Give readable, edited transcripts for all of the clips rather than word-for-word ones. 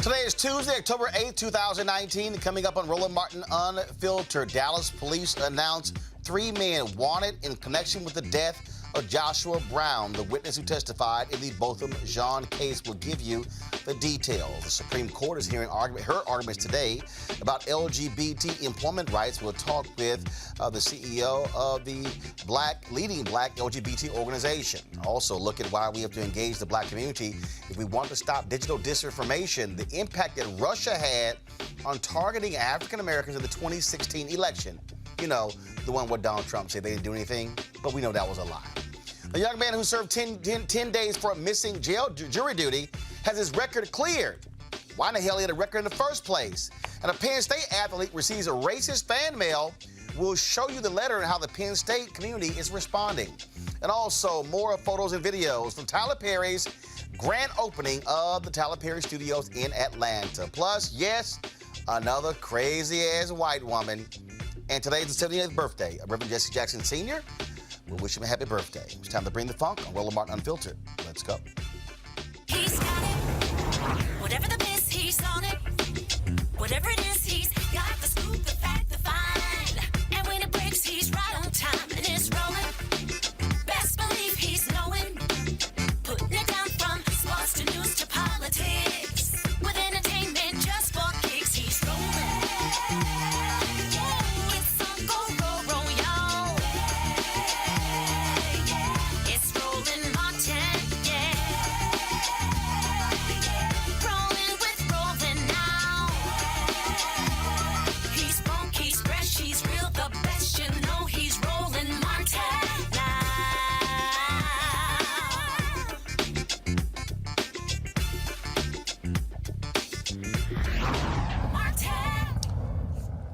Today is Tuesday, October 8th, 2019. Coming up on Roland Martin Unfiltered, Dallas police announced 3 men wanted in connection with the death of Joshua Brown, the witness who testified in the Botham Jean case. Will give you the details. The Supreme Court is hearing her arguments today about LGBT employment rights. We'll talk with the CEO of the leading black LGBT organization. Also look at why we have to engage the black community if we want to stop digital disinformation, the impact that Russia had on targeting African Americans in the 2016 election. You know, the one where Donald Trump said they didn't do anything, but we know that was a lie. A young man who served 10 days for missing jury duty has his record cleared. Why in the hell he had a record in the first place? And a Penn State athlete receives a racist fan mail. We'll show you the letter and how the Penn State community is responding. And also more photos and videos from Tyler Perry's grand opening of the Tyler Perry Studios in Atlanta. Plus, yes, another crazy-ass white woman. And today's the 78th birthday of Reverend Jesse Jackson Sr. We'll wish him a happy birthday. It's time to bring the funk on Roland Martin Unfiltered. Let's go. He's got it. Whatever the miss, he's on it. Whatever it is, he's got the scoop, the fact, the find. And when it breaks, he's right on time and it's rolling. Best believe he's knowing. Putting it down from sports to news to politics.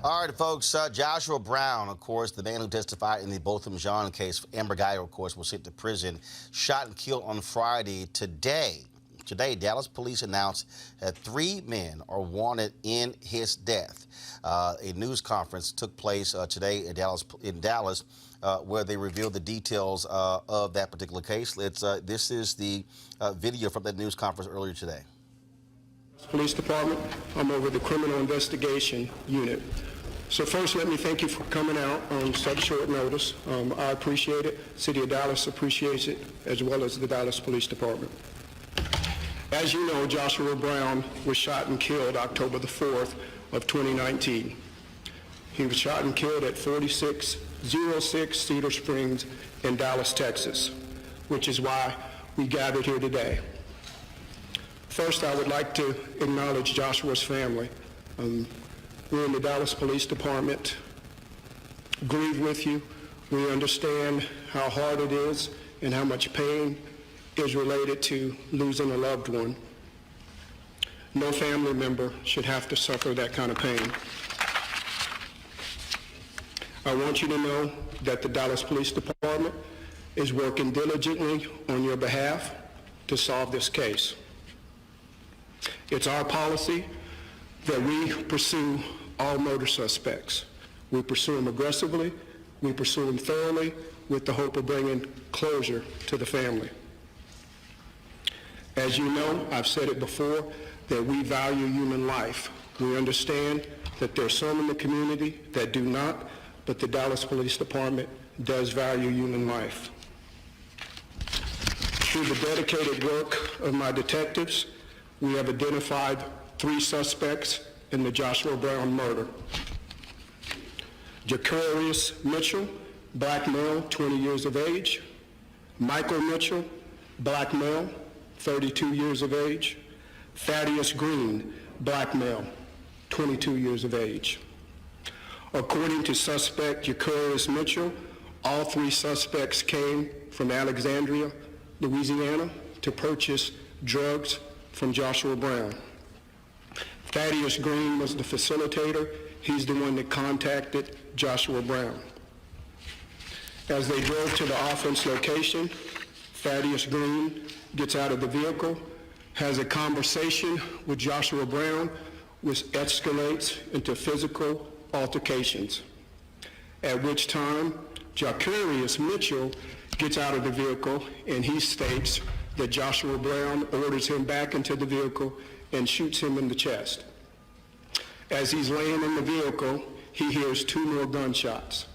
All right, folks, Joshua Brown, of course, the man who testified in the Botham Jean case, Amber Guyger, of course, was sent to prison, shot and killed on Friday. Today, Dallas police announced that 3 men are wanted in his death. A news conference took place today in Dallas, where they revealed the details of that particular case. This is the video from that news conference earlier today. Police Department, I'm over the Criminal Investigation Unit. So first, let me thank you for coming out on such short notice. I appreciate it. City of Dallas appreciates it, as well as the Dallas Police Department. As you know, Joshua Brown was shot and killed October the 4th of 2019. He was shot and killed at 4606 Cedar Springs in Dallas, Texas, which is why we gathered here today. First, I would like to acknowledge Joshua's family. We in the Dallas Police Department grieve with you. We understand how hard it is and how much pain is related to losing a loved one. No family member should have to suffer that kind of pain. I want you to know that the Dallas Police Department is working diligently on your behalf to solve this case. It's our policy that we pursue all murder suspects. We pursue them aggressively, we pursue them thoroughly, with the hope of bringing closure to the family. As you know, I've said it before, that we value human life. We understand that there are some in the community that do not, but the Dallas Police Department does value human life. Through the dedicated work of my detectives, we have identified 3 suspects in the Joshua Brown murder. Jacarius Mitchell, black male, 20 years of age. Michael Mitchell, black male, 32 years of age. Thaddeus Green, black male, 22 years of age. According to suspect Jacarius Mitchell, all 3 suspects came from Alexandria, Louisiana, to purchase drugs from Joshua Brown. Thaddeus Green was the facilitator. He's the one that contacted Joshua Brown. As they drove to the offense location, Thaddeus Green gets out of the vehicle, has a conversation with Joshua Brown, which escalates into physical altercations, at which time Jacarius Mitchell gets out of the vehicle and he states that Joshua Brown orders him back into the vehicle and shoots him in the chest. As he's laying in the vehicle, he hears 2 more gunshots.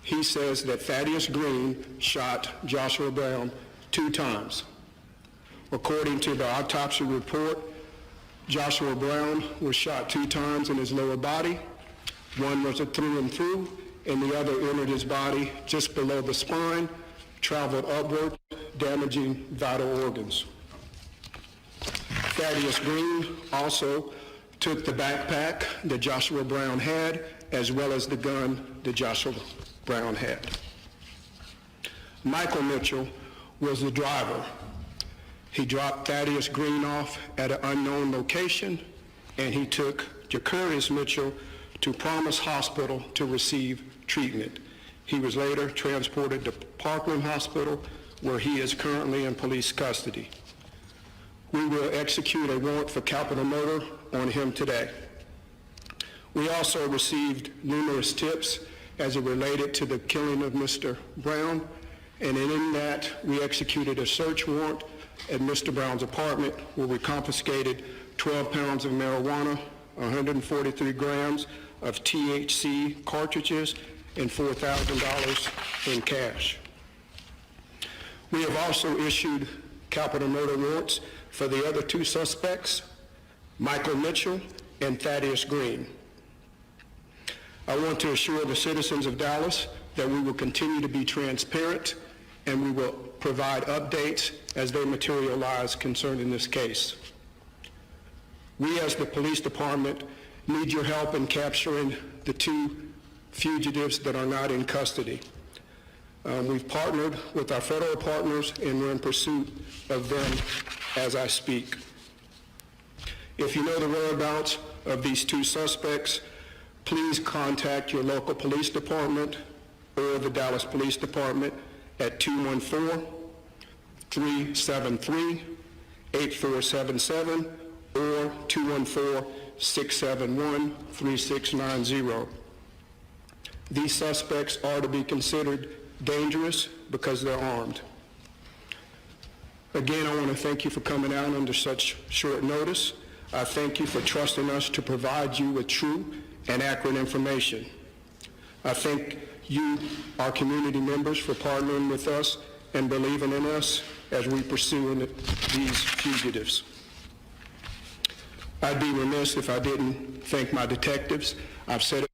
He says that Thaddeus Green shot Joshua Brown 2 times. According to the autopsy report, Joshua Brown was shot 2 times in his lower body. One was a through and through, and the other entered his body just below the spine, traveled upward, damaging vital organs. Thaddeus Green also took the backpack that Joshua Brown had, as well as the gun that Joshua Brown had. Michael Mitchell was the driver. He dropped Thaddeus Green off at an unknown location, and he took Jacarius Mitchell to Promise Hospital to receive treatment. He was later transported to Parkland Hospital, where he is currently in police custody. We will execute a warrant for capital murder on him today. We also received numerous tips as it related to the killing of Mr. Brown, and in that we executed a search warrant at Mr. Brown's apartment, where we confiscated 12 pounds of marijuana, 143 grams of THC cartridges, and $4,000 in cash. We have also issued capital murder warrants for the other 2 suspects, Michael Mitchell and Thaddeus Green. I want to assure the citizens of Dallas that we will continue to be transparent and we will provide updates as they materialize concerning this case. We as the police department need your help in capturing the 2 fugitives that are not in custody. We've partnered with our federal partners and we're in pursuit of them as I speak. If you know the whereabouts of these 2 suspects, please contact your local police department or the Dallas Police Department at 214-373-8477 or 214-671-3690. These suspects are to be considered dangerous because they're armed. Again, I want to thank you for coming out under such short notice. I thank you for trusting us to provide you with true and accurate information. I thank you, our community members, for partnering with us and believing in us as we pursue these fugitives. I'd be remiss if I didn't thank my detectives. I've said it.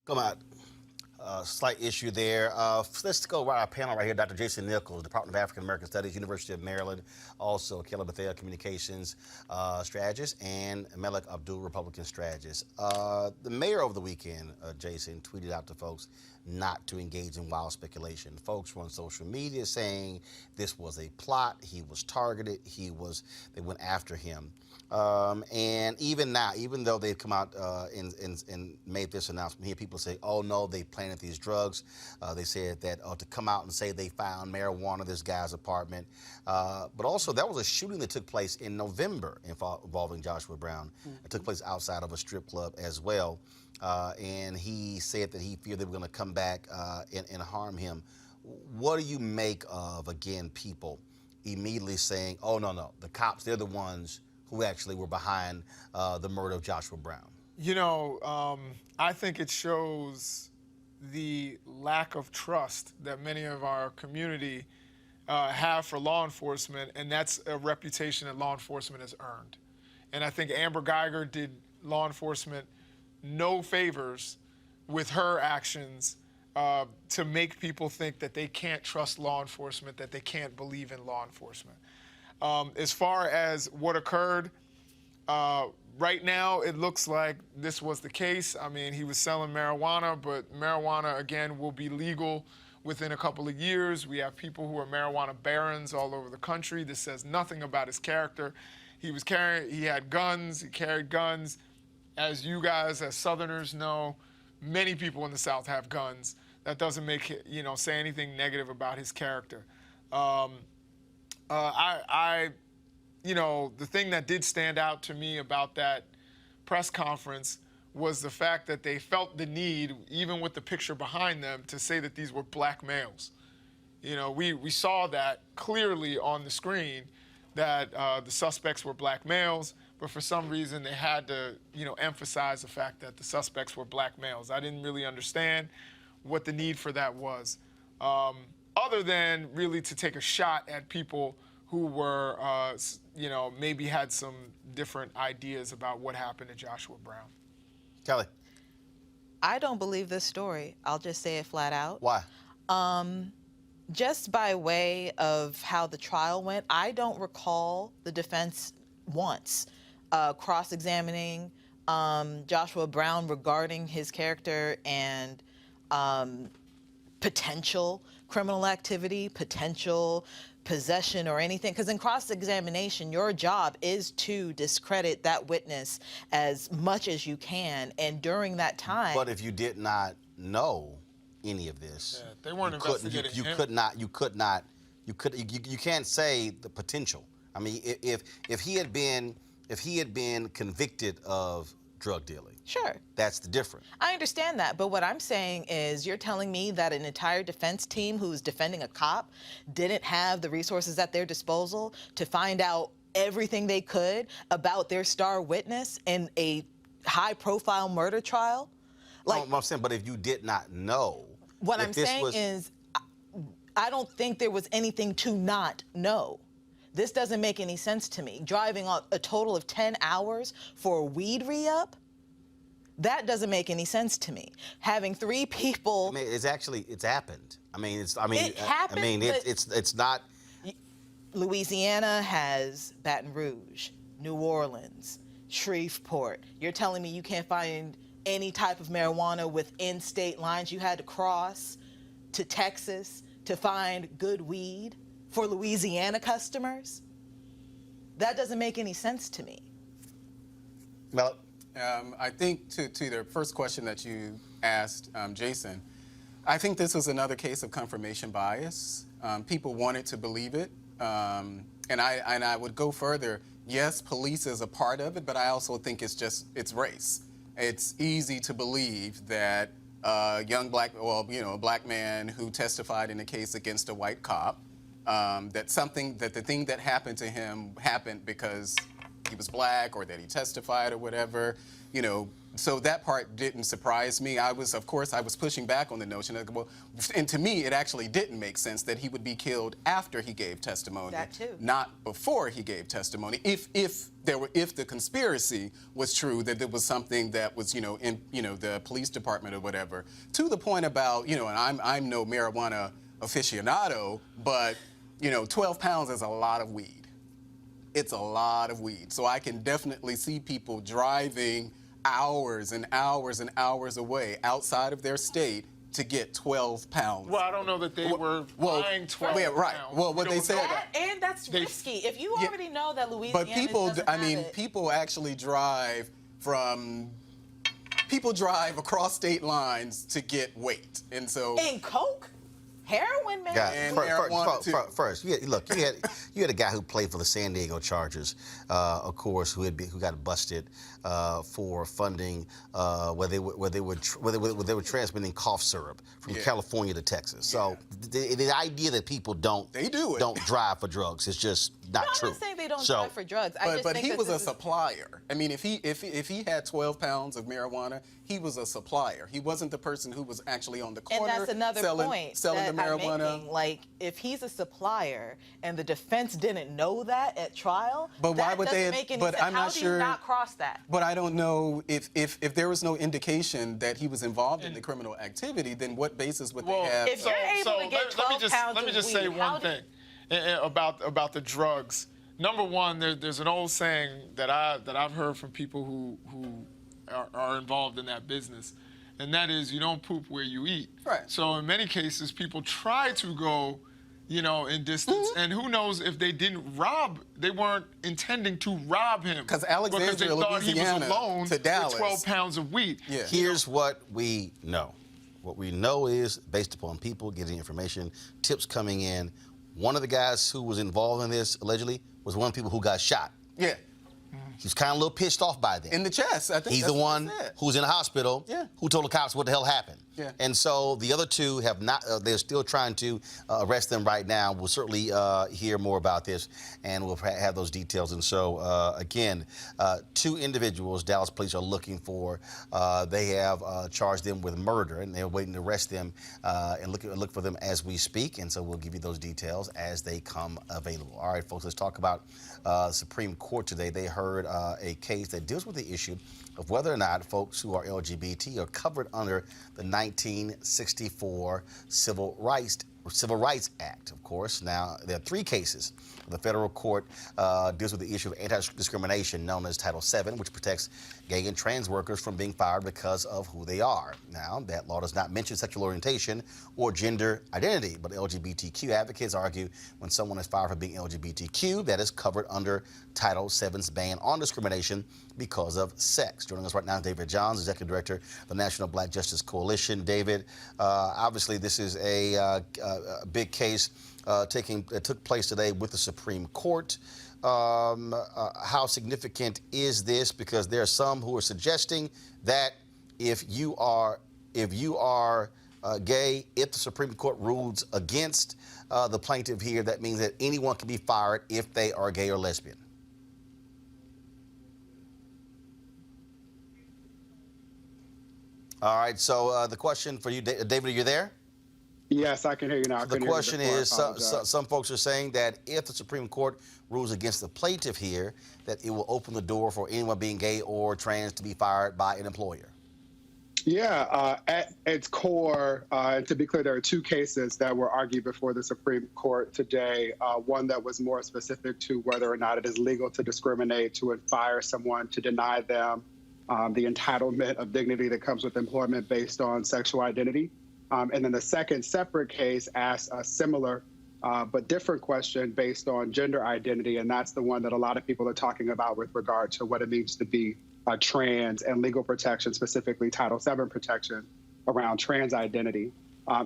Come on. Slight issue there. Let's go right our panel right here. Dr. Jason Nichols, Department of African American Studies, University of Maryland. Also, Kelly Bethea, Communications Strategist, and Malik Abdul, Republican Strategist. The mayor over the weekend, Jason, tweeted out to folks not to engage in wild speculation. Folks were on social media saying this was a plot. He was targeted. They went after him. And even now, even though they've come out and made this announcement, here people say, oh no, they planted these drugs. They said that to come out and say they found marijuana in this guy's apartment. But also there was a shooting that took place in November involving Joshua Brown. It took place outside of a strip club as well. And he said that he feared they were going to come back and harm him. What do you make of, again, people immediately saying, oh no, the cops, they're the ones who actually were behind the murder of Joshua Brown? You know, I think it shows the lack of trust that many of our community have for law enforcement, and that's a reputation that law enforcement has earned. And I think Amber Geiger did law enforcement no favors with her actions to make people think that they can't trust law enforcement, that they can't believe in law enforcement. As far as what occurred, right now it looks like this was the case. I mean, he was selling marijuana, but marijuana, again, will be legal within a couple of years. We have people who are marijuana barons all over the country. This says nothing about his character. He had guns, he carried guns. As you guys, as Southerners know, many people in the South have guns. That doesn't make it, say anything negative about his character. The thing that did stand out to me about that press conference was the fact that they felt the need, even with the picture behind them, to say that these were black males. We saw that clearly on the screen, that the suspects were black males, but for some reason they had to, emphasize the fact that the suspects were black males. I didn't really understand what the need for that was, other than really to take a shot at people who were, maybe had some different ideas about what happened to Joshua Brown. Kelly. I don't believe this story. I'll just say it flat out. Why? Just by way of how the trial went, I don't recall the defense once cross-examining Joshua Brown regarding his character and potential criminal activity, potential possession or anything. Because in cross-examination, your job is to discredit that witness as much as you can. And during that time... But if you did not know any of this, they weren't investigating him. You can't say the potential. I mean, if he had been convicted of drug dealing, sure, that's the difference. I understand that, but what I'm saying is you're telling me that an entire defense team who's defending a cop didn't have the resources at their disposal to find out everything they could about their star witness in a high-profile murder trial? Like, I'm saying, but if you did not know, what I'm saying is, I don't think there was anything to not know. This doesn't make any sense to me. Driving a total of 10 hours for a weed re-up, that doesn't make any sense to me. Having 3 people... I mean, it's happened. It happened, it's not... Louisiana has Baton Rouge, New Orleans, Shreveport. You're telling me you can't find any type of marijuana within state lines? You had to cross to Texas to find good weed for Louisiana customers? That doesn't make any sense to me. Well, I think to the first question that you asked, Jason, I think this was another case of confirmation bias. People wanted to believe it, and I would go further. Yes, police is a part of it, but I also think it's race. It's easy to believe that a black man who testified in a case against a white cop, that the thing that happened to him happened because he was black or that he testified or whatever, so that part didn't surprise me. Of course, I was pushing back on the notion of, and to me, it actually didn't make sense that he would be killed after he gave testimony, that too, not before he gave testimony. If the conspiracy was true, that there was something that was, in the police department or whatever, to the point about, and I'm no marijuana aficionado, but 12 pounds is a lot of weed. It's a lot of weed. So I can definitely see people driving hours and hours and hours away outside of their state to get 12 pounds. Well, I don't know that they were buying 12 yeah, right. pounds. Well, what they said... And that's risky. If you already know that Louisiana But people, doesn't people actually drive across state lines to get weight. And so... And coke? Heroin, man. And marijuana, too. First, you had a guy who played for the San Diego Chargers, of course, who got busted for funding where they were transmitting cough syrup from California to Texas. So the idea that people don't drive for drugs is just not true. I'm not saying they don't drive for drugs. But he was a supplier. I mean, if he had 12 pounds of marijuana, he was a supplier. He wasn't the person who was actually on the corner and that's another selling the marijuana. I'm making. Like, if he's a supplier and the defense didn't know that at trial, but why would they? Make any but sense. I'm How not do sure. you not cross that? But I don't know if there was no indication that he was involved in the criminal activity, then what basis would they have? If you're able to get 12 pounds let me just say one thing about the drugs. Number one, there's an old saying that I've heard from people who are involved in that business, and that is, you don't poop where you eat. Right. So in many cases, people try to go, in distance, and who knows if they they weren't intending to rob him. Because Alexandria, they thought Louisiana, he was alone to Dallas. with 12 pounds of weed. Yeah. Here's what we know. What we know is, based upon people getting information, tips coming in, one of the guys who was involved in this, allegedly, was one of the people who got shot. Yeah. He was kind of a little pissed off by them. In the chest, I think. He's the one who's in the hospital who told the cops what the hell happened. Yeah. And so the other two have not, they're still trying to arrest them right now. We'll certainly hear more about this, and we'll have those details. And so, again, two individuals Dallas police are looking for. They have charged them with murder, and they're waiting to arrest them and look for them as we speak. And so we'll give you those details as they come available. All right, folks, let's talk about Supreme Court today. They heard a case that deals with the issue of whether or not folks who are LGBT are covered under the 1964 Civil Rights Act, of course. Now, there are three cases. The federal court deals with the issue of anti-discrimination known as Title VII, which protects gay and trans workers from being fired because of who they are. Now, that law does not mention sexual orientation or gender identity, but LGBTQ advocates argue when someone is fired for being LGBTQ, that is covered under Title VII's ban on discrimination because of sex. Joining us right now is David Johns, Executive Director of the National Black Justice Coalition. David, obviously this is a big case that took place today with the Supreme Court. How significant is this? Because there are some who are suggesting that if you are gay, if the Supreme Court rules against the plaintiff here, that means that anyone can be fired if they are gay or lesbian. All right, so the question for you, David, are you there? Yes, I can hear you now. The question is, some folks are saying that if the Supreme Court rules against the plaintiff here, that it will open the door for anyone being gay or trans to be fired by an employer. Yeah, at its core, to be clear, there are two cases that were argued before the Supreme Court today. One that was more specific to whether or not it is legal to discriminate, to fire someone, to deny them the entitlement of dignity that comes with employment based on sexual identity. And then the second separate case asks a similar but different question based on gender identity, and that's the one that a lot of people are talking about with regard to what it means to be trans and legal protection, specifically Title VII protection around trans identity.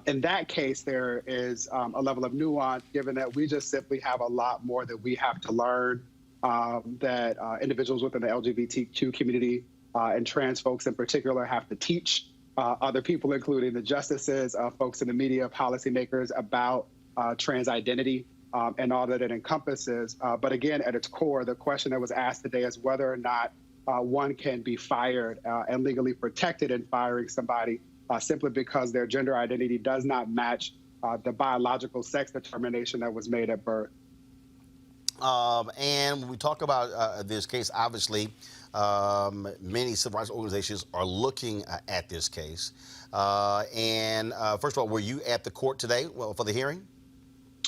In that case, there is a level of nuance, given that we just simply have a lot more that we have to learn, that individuals within the LGBTQ community and trans folks in particular have to teach other people, including the justices, folks in the media, policymakers, about trans identity and all that it encompasses. But again, at its core, the question that was asked today is whether or not one can be fired and legally protected in firing somebody simply because their gender identity does not match the biological sex determination that was made at birth. And when we talk about this case, obviously, many civil rights organizations are looking at this case. First of all, were you at the court today for the hearing?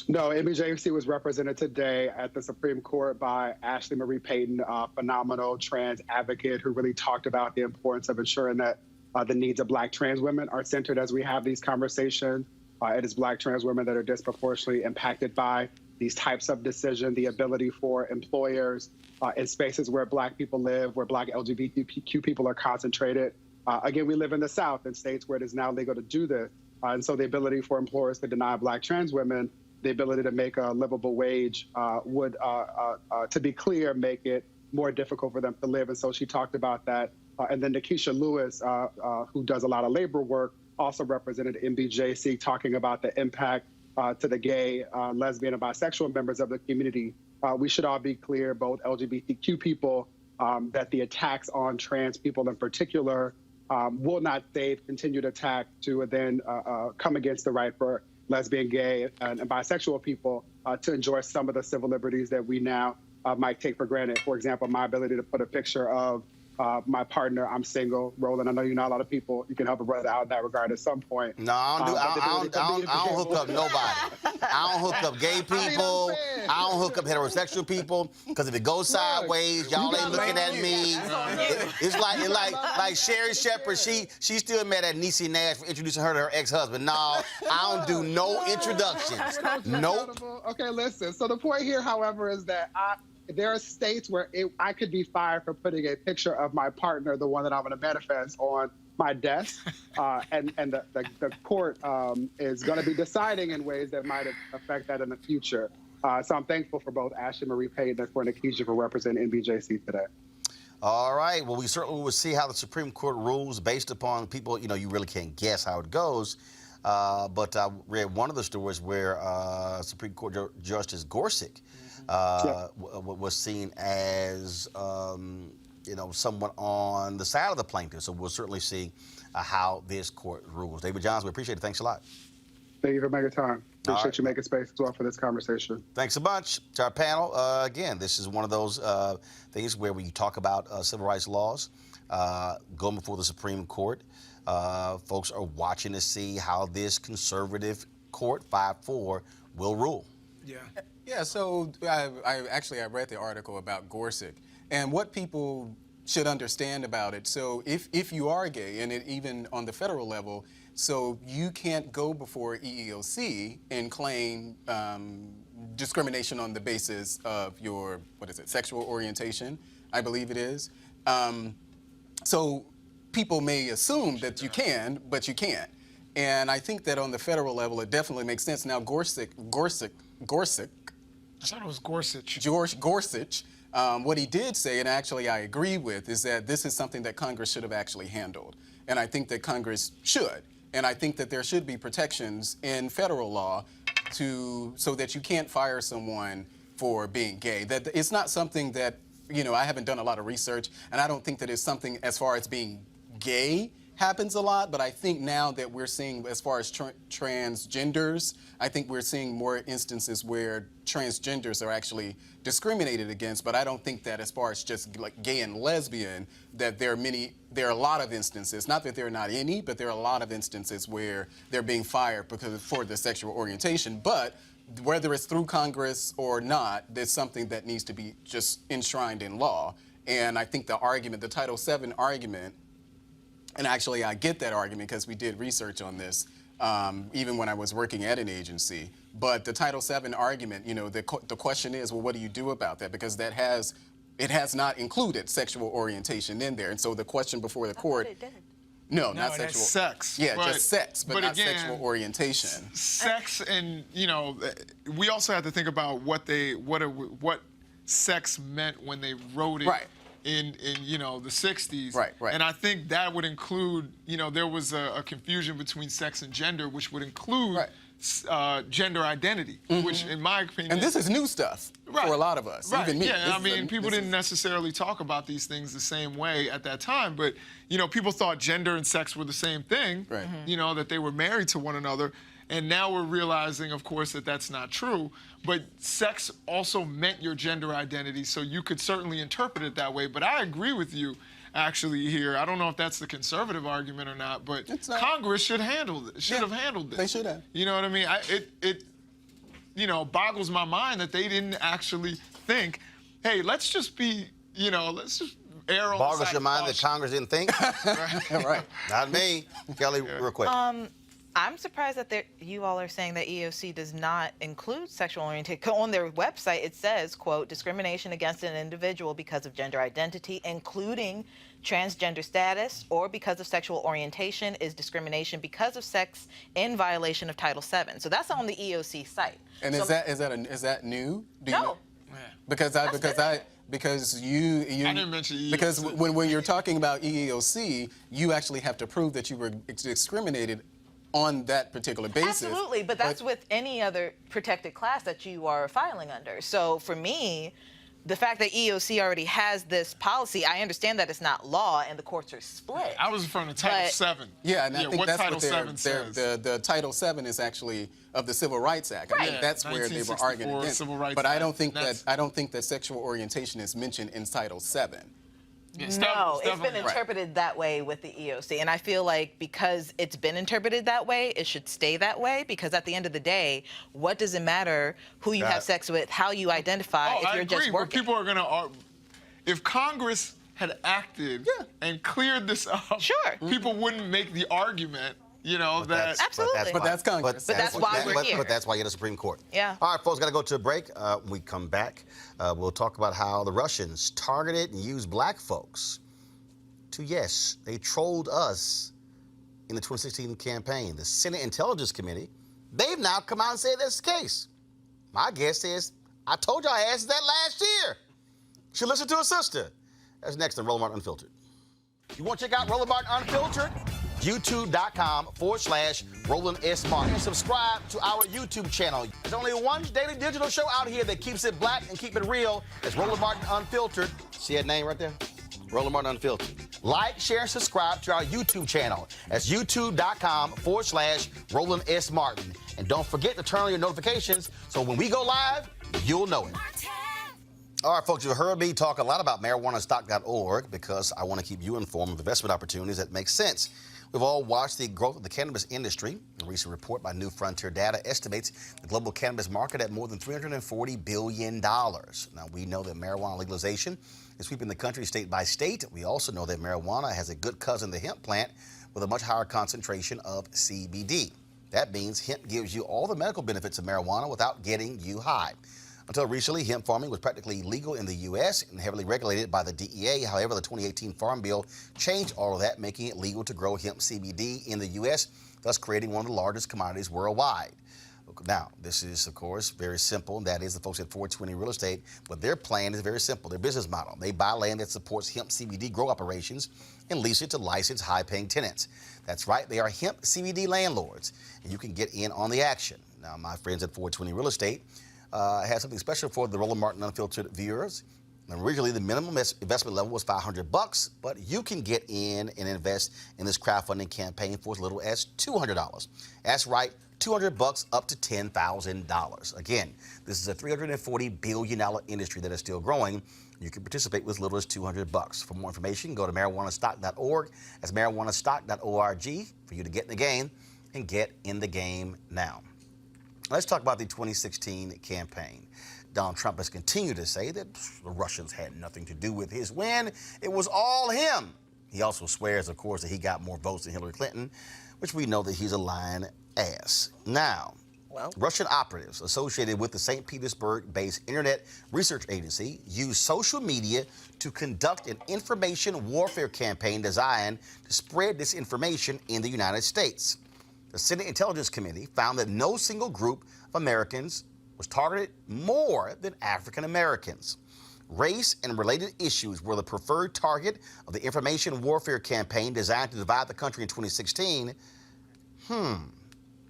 No, MBJC was represented today at the Supreme Court by Ashley Marie Payton, a phenomenal trans advocate who really talked about the importance of ensuring that the needs of Black trans women are centered as we have these conversations. It is Black trans women that are disproportionately impacted by these types of decisions, the ability for employers in spaces where Black people live, where Black LGBTQ people are concentrated. Again, we live in the South, in states where it is now legal to do this. And so the ability for employers to deny Black trans women the ability to make a livable wage would, to be clear, make it more difficult for them to live. And so she talked about that. And then Nikisha Lewis, who does a lot of labor work, also represented MBJC, talking about the impact to the gay, lesbian, and bisexual members of the community. We should all be clear, both LGBTQ people, that the attacks on trans people in particular will not save continued attack to then come against the right for lesbian, gay, and bisexual people to enjoy some of the civil liberties that we now might take for granted. For example, my ability to put a picture of my partner. I'm single, Roland. I know you know a lot of people. You can help a brother out in that regard at some point. No, I don't hook up nobody. I don't hook up gay people. I don't hook up heterosexual people. Because if it goes sideways, y'all ain't looking at me. It's like Sherry Shepherd. She still mad at Niecy Nash for introducing her to her ex-husband. No, I don't do no introductions. Nope. Okay, listen. So the point here, however, is that there are states where I could be fired for putting a picture of my partner, the one that I'm going to manifest, on my desk, and the court is going to be deciding in ways that might affect that in the future. So I'm thankful for both Ashley Marie Payton and for Nikisha for representing NBJC today. All right. Well, we certainly will see how the Supreme Court rules based upon people. You know, you really can't guess how it goes. But I read one of the stories where Supreme Court Justice Gorsuch was seen as, someone on the side of the plaintiff. So we'll certainly see how this court rules. David Johns, we appreciate it. Thanks a lot. Thank you for making time. Appreciate you making space as well for this conversation. Thanks a bunch to our panel. Again, this is one of those things where we talk about civil rights laws going before the Supreme Court. Folks are watching to see how this conservative court, 5-4, will rule. Yeah, so I read the article about Gorsuch and what people should understand about it. So if you are gay, and even on the federal level, so you can't go before EEOC and claim discrimination on the basis of your, sexual orientation, I believe it is. So people may assume that you can, but you can't. And I think that on the federal level, it definitely makes sense. Now, Gorsuch. I thought it was Gorsuch. Gorsuch, what he did say, and actually I agree with, is that this is something that Congress should have actually handled. And I think that Congress should. And I think that there should be protections in federal law so that you can't fire someone for being gay. That it's not something that, I haven't done a lot of research, and I don't think that it's something as far as being gay happens a lot, but I think now that we're seeing, as far as transgenders, I think we're seeing more instances where transgenders are actually discriminated against, but I don't think that as far as just like gay and lesbian, that there are a lot of instances, not that there are not any, but there are a lot of instances where they're being fired for their sexual orientation. But whether it's through Congress or not, there's something that needs to be just enshrined in law. And I think the argument, the Title VII argument, and actually I get that argument because we did research on this, even when I was working at an agency. But the Title VII argument, the question is, well, what do you do about that? Because that has it has not included sexual orientation in there. And so the question before the court. It did. No, No, not that's sexual. sex. Yeah, just sex, but not again, sexual orientation. Sex, and we also have to think about what sex meant when they wrote it. Right. In the 60s. Right. And I think that would include, there was a confusion between sex and gender, which would include gender identity, which in my opinion. And this is new stuff for a lot of us, even me. Yeah, people didn't necessarily talk about these things the same way at that time, but people thought gender and sex were the same thing, right. That they were married to one another. And now we're realizing, of course, that that's not true. But sex also meant your gender identity, so you could certainly interpret it that way. But I agree with you, actually, here. I don't know if that's the conservative argument or not, but Congress should have handled this. They should have. You know what I mean? It boggles my mind that they didn't actually think, hey, let's just be, let's just err on the side of Boggles your mind that Congress didn't think? Right. Not me. Kelly, real quick. I'm surprised that you all are saying that EEOC does not include sexual orientation. On their website, it says, quote, discrimination against an individual because of gender identity, including transgender status, or because of sexual orientation is discrimination because of sex in violation of Title VII. So that's on the EEOC site. And so, is that new? Do you no. know? Because you I didn't mention EEOC. Because when you're talking about EEOC, you actually have to prove that you were discriminated on that particular basis. Absolutely, but that's with any other protected class that you are filing under. So for me, the fact that EEOC already has this policy, I understand that it's not law and the courts are split. I was referring to Title VII. Yeah, and I think what that's Title what VII says. the Title VII is actually of the Civil Rights Act. I think that's where they were arguing 1964 against. Civil Rights But I Act. don't think that sexual orientation is mentioned in Title VII. No, it's been interpreted that way with the EEOC. And I feel like because it's been interpreted that way, it should stay that way, because at the end of the day, what does it matter who you have sex with, how you identify, if you're just working? But people are going to... If Congress had acted and cleared this up, people wouldn't make the argument, that... Absolutely. But that's Congress. But that's why we're here. But that's why you're the Supreme Court. Yeah. All right, folks, got to go to a break. When we come back, we'll talk about how the Russians targeted and used black folks to, yes, they trolled us in the 2016 campaign. The Senate Intelligence Committee, they've now come out and said that's the case. My guess is, I told y'all I asked that last year. Should listen to a sister. That's next on Roland Martin Unfiltered. You want to check out Roland Martin Unfiltered? YouTube.com/Roland S. Martin. And subscribe to our YouTube channel. There's only one daily digital show out here that keeps it black and keep it real. It's Roland Martin Unfiltered. See that name right there? Roland Martin Unfiltered. Like, share, and subscribe to our YouTube channel. That's YouTube.com/Roland S. Martin. And don't forget to turn on your notifications so when we go live, you'll know it. All right, folks, you've heard me talk a lot about marijuanastock.org because I want to keep you informed of investment opportunities that make sense. We've all watched the growth of the cannabis industry. A recent report by New Frontier Data estimates the global cannabis market at more than $340 billion. Now, we know that marijuana legalization is sweeping the country state by state. We also know that marijuana has a good cousin, the hemp plant, with a much higher concentration of CBD. That means hemp gives you all the medical benefits of marijuana without getting you high. Until recently, hemp farming was practically legal in the U.S. and heavily regulated by the DEA. However, the 2018 Farm Bill changed all of that, making it legal to grow hemp CBD in the U.S., thus creating one of the largest commodities worldwide. Now, this is, of course, very simple, and that is the folks at 420 Real Estate. But their plan is very simple, their business model. They buy land that supports hemp CBD grow operations and lease it to licensed, high-paying tenants. That's right, they are hemp CBD landlords, and you can get in on the action. Now, my friends at 420 Real Estate has something special for the Roland Martin Unfiltered viewers. And originally, the minimum investment level was $500, but you can get in and invest in this crowdfunding campaign for as little as $200. That's right, $200 up to $10,000. Again, this is a $340 billion industry that is still growing. You can participate with as little as $200. For more information, go to marijuanastock.org. That's marijuanastock.org for you to get in the game and get in the game now. Let's talk about the 2016 campaign. Donald Trump has continued to say that the Russians had nothing to do with his win. It was all him. He also swears, of course, that he got more votes than Hillary Clinton, which we know that he's a lying ass. Now, Well, Russian operatives associated with the St. Petersburg-based Internet Research Agency used social media to conduct an information warfare campaign designed to spread disinformation in the United States. The Senate Intelligence Committee found that no single group of Americans was targeted more than African Americans. Race and related issues were the preferred target of the information warfare campaign designed to divide the country in 2016.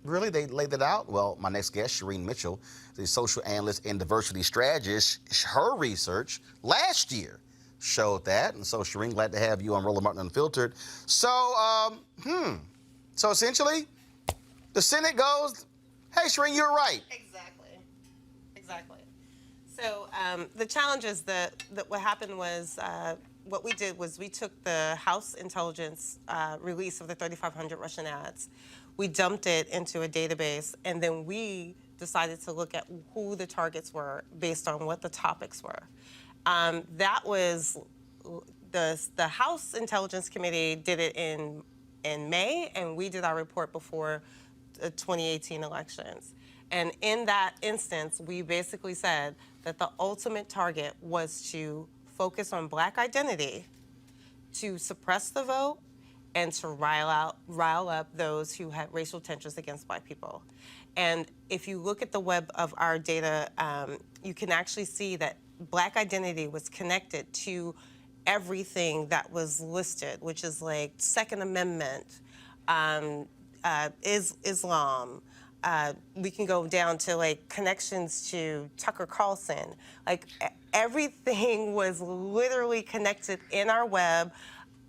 Really, they laid that out? Well, my next guest, Shireen Mitchell, the social analyst and diversity strategist, her research last year showed that. And so, Shireen, glad to have you on Roland Martin Unfiltered. So, so essentially, the Senate goes, hey, Shireen, you're right. Exactly. So the challenge is that what happened was what we did was we took the House intelligence release of the 3,500 Russian ads. We dumped it into a database, and then we decided to look at who the targets were based on what the topics were. That was the House Intelligence Committee did it in May, and we did our report before the 2018 elections. And in that instance, we basically said that the ultimate target was to focus on Black identity, to suppress the vote, and to rile up those who had racial tensions against Black people. And if you look at the web of our data, you can actually see that Black identity was connected to everything that was listed, which is like Second Amendment, Islam. We can go down to like connections to Tucker Carlson. Like everything was literally connected in our web,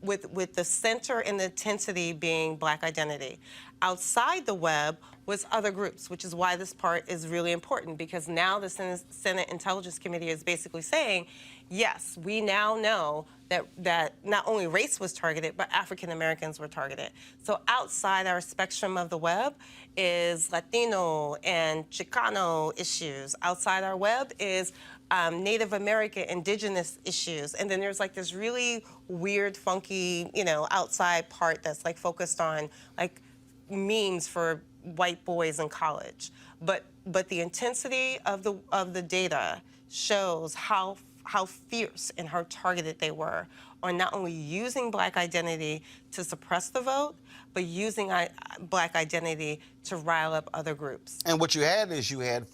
with the center and the intensity being Black identity. Outside the web was other groups, which is why this part is really important, because now the Senate Intelligence Committee is basically saying, yes, we now know that not only race was targeted, but African Americans were targeted. So outside our spectrum of the web is Latino and Chicano issues. Outside our web is Native American, indigenous issues. And then there's like this really weird, funky, outside part that's like focused on like memes for white boys in college. But the intensity of the data shows how fierce and how targeted they were on not only using Black identity to suppress the vote, but using Black identity to rile up other groups. And what you had is you had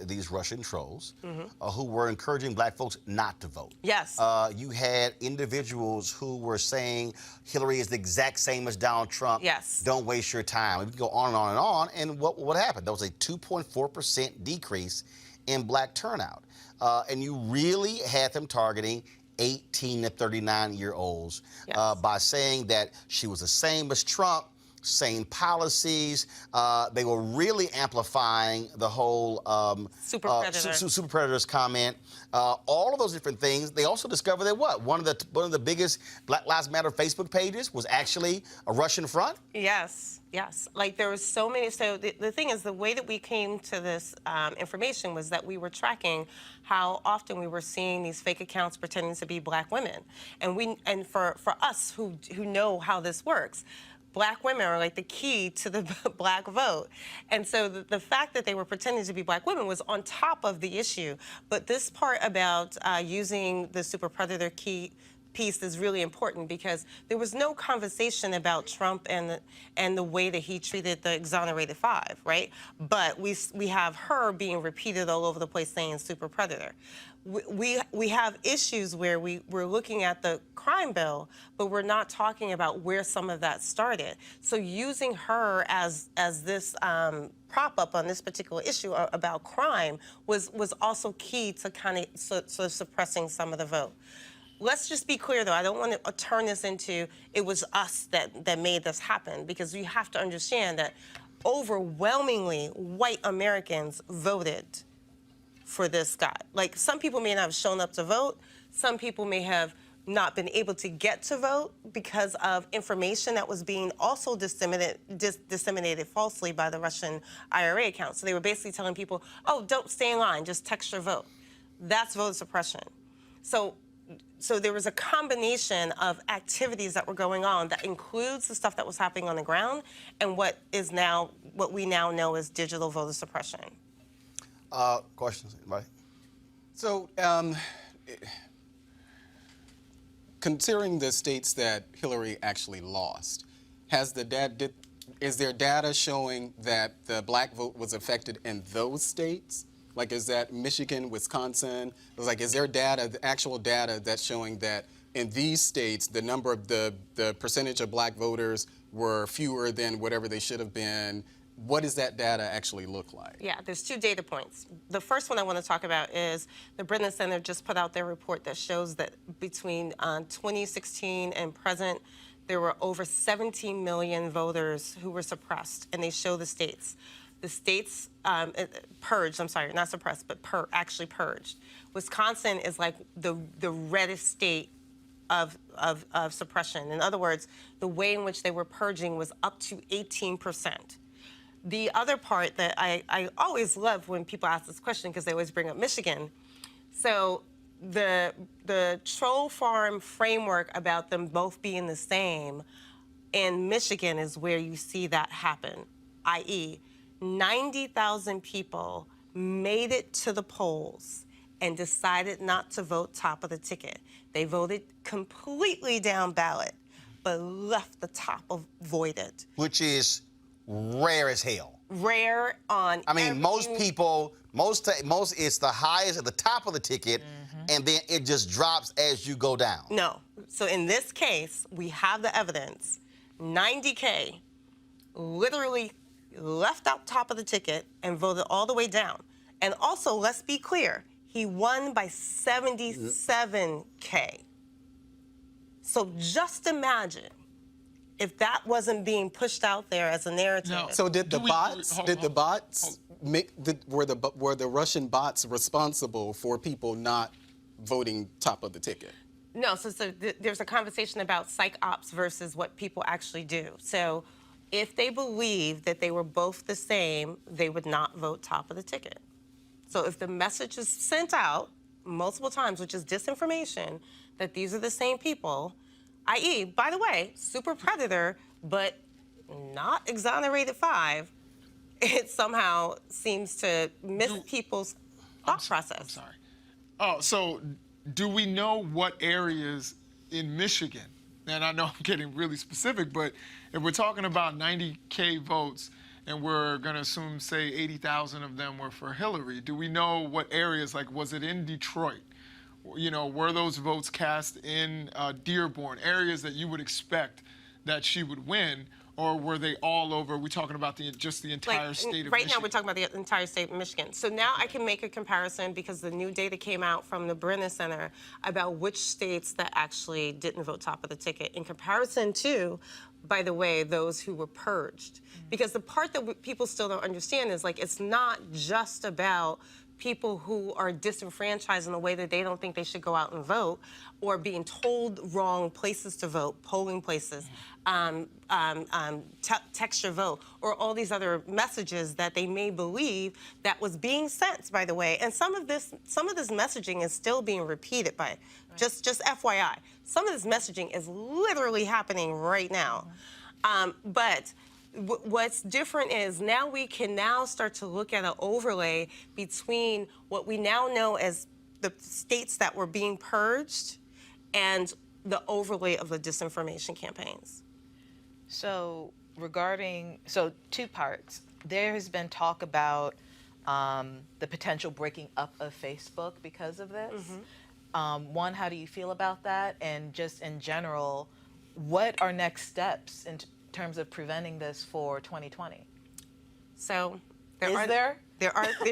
these Russian trolls who were encouraging Black folks not to vote. Yes. You had individuals who were saying Hillary is the exact same as Donald Trump. Yes. Don't waste your time. We can go on and on and on. And what happened? There was a 2.4% decrease in Black turnout. And you really had them targeting 18 to 39-year-olds by saying that she was the same as Trump, same policies. They were really amplifying the whole super predators comment. All of those different things. They also discovered that one of the biggest Black Lives Matter Facebook pages was actually a Russian front. Yes. Like there was so many. So the thing is, the way that we came to this information was that we were tracking how often we were seeing these fake accounts pretending to be Black women, and for us who know how this works, Black women are like the key to the Black vote. And so the fact that they were pretending to be Black women was on top of the issue. But this part about using the super predator piece is really important, because there was no conversation about Trump and the way that he treated the exonerated five, right? But we have her being repeated all over the place saying super predator. We have issues where we're looking at the crime bill, but we're not talking about where some of that started. So using her as this prop up on this particular issue about crime was also key to kind of sort of suppressing some of the vote. Let's just be clear, though. I don't want to turn this into it was us that made this happen, because you have to understand that overwhelmingly white Americans voted for this guy. Like, some people may not have shown up to vote. Some people may have not been able to get to vote because of information that was being also disseminated falsely by the Russian IRA account. So they were basically telling people, oh, don't stay in line, just text your vote. That's voter suppression. So so there was a combination of activities that were going on that includes the stuff that was happening on the ground and what we now know as digital voter suppression. Questions, anybody? So, considering the states that Hillary actually lost, is there data showing that the black vote was affected in those states? Like, is that Michigan, Wisconsin? Like, is there data, the actual data that's showing that in these states, the number of the percentage of black voters were fewer than whatever they should have been? What does that data actually look like? Yeah, there's 2 data points. The first one I want to talk about is the Brennan Center just put out their report that shows that between 2016 and present, there were over 17 million voters who were suppressed, and they show the states. The states purged, I'm sorry, not suppressed, but actually purged. Wisconsin is like the reddest state of suppression. In other words, the way in which they were purging was up to 18%. The other part that I always love when people ask this question, because they always bring up Michigan. So the troll farm framework about them both being the same in Michigan is where you see that happen, i.e., 90,000 people made it to the polls and decided not to vote top of the ticket. They voted completely down ballot, but left the top voided. Which is rare as hell. Rare on. I mean, most people, most it's the highest at the top of the ticket, and then it just drops as you go down. No. So in this case, we have the evidence. 90K literally left out top of the ticket and voted all the way down. And also, let's be clear, he won by 77K. So just imagine if that wasn't being pushed out there as a narrative. No. So did the bots were the Russian bots responsible for people not voting top of the ticket? No, so there's a conversation about psych ops versus what people actually do. So if they believed that they were both the same, they would not vote top of the ticket. So if the message is sent out multiple times, which is disinformation, that these are the same people, i.e., by the way, super predator, but not exonerated 5, it somehow seems to miss people's thought process. I'm sorry. Oh, so do we know what areas in Michigan? And I know I'm getting really specific, but if we're talking about 90K votes and we're going to assume, say, 80,000 of them were for Hillary, do we know what areas, like was it in Detroit? You know, were those votes cast in Dearborn, areas that you would expect that she would win, or were they all over? We're talking about just the entire state of Michigan. Right now, we're talking about the entire state of Michigan. So now I can make a comparison because the new data came out from the Brennan Center about which states that actually didn't vote top of the ticket in comparison to, by the way, those who were purged. Because the part that people still don't understand is, like, it's not just about people who are disenfranchised in a way that they don't think they should go out and vote, or being told wrong places to vote, polling places, text your vote, or all these other messages that they may believe that was being sent, by the way. And some of this messaging is still being repeated by, just FYI, some of this messaging is literally happening right now. But what's different is now we can now start to look at an overlay between what we now know as the states that were being purged and the overlay of the disinformation campaigns. So so 2 parts. There has been talk about the potential breaking up of Facebook because of this. One, how do you feel about that? And just in general, what are next steps in terms of preventing this for 2020? So there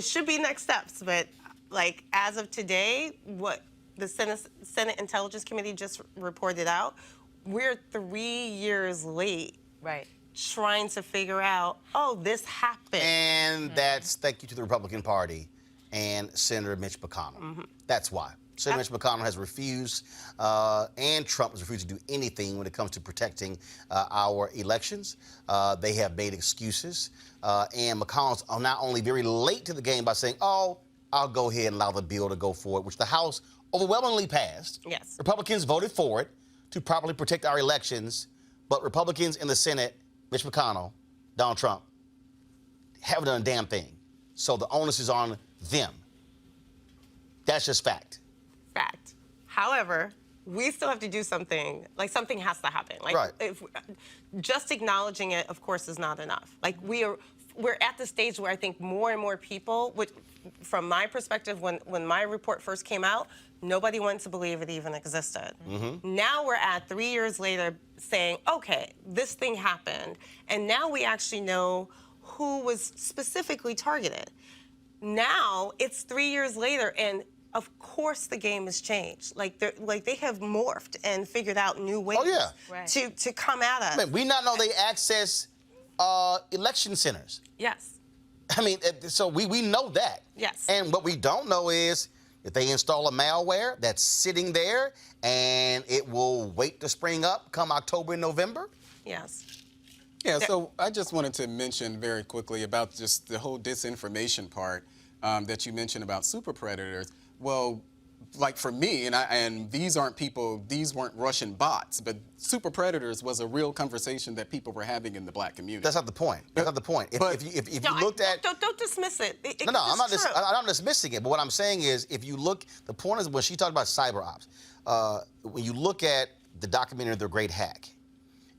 should be next steps, but like as of today, what the Senate Intelligence Committee just reported out, we're 3 years late. Right. Trying to figure out, oh, this happened. And that's thank you to the Republican Party and Senator Mitch McConnell. That's why. Senator Mitch McConnell has refused, and Trump has refused to do anything when it comes to protecting our elections. They have made excuses, and McConnell's not only very late to the game by saying, oh, I'll go ahead and allow the bill to go forward, which the House overwhelmingly passed. Yes. Republicans voted for it to properly protect our elections, but Republicans in the Senate, Mitch McConnell, Donald Trump, haven't done a damn thing. So the onus is on them. That's just fact. Fact. However, we still have to do something. Like, something has to happen. Like, Right. if just acknowledging it, of course, is not enough. Like, we're at the stage where I think more and more people, which, from my perspective, when my report first came out, nobody wanted to believe it even existed. Now we're at 3 years later saying, okay, this thing happened, and now we actually know who was specifically targeted. Now it's 3 years later, and of course the game has changed. Like they have morphed and figured out new ways Right. to come at us. Man, we not know they access election centers. Yes. I mean, so we know that. Yes. And what we don't know is if they install a malware that's sitting there and it will wait to spring up come October and November. Yes. Yeah, so I just wanted to mention very quickly about just the whole disinformation part that you mentioned about super predators. Well, like for me, and these aren't people, these weren't Russian bots, but super predators was a real conversation that people were having in the black community. That's not the point. That's not the point. If you looked at... Don't dismiss it. No, I'm not, true. I'm not dismissing it, but what I'm saying is if you look, the point is when she talked about cyber ops, when you look at the documentary The Great Hack,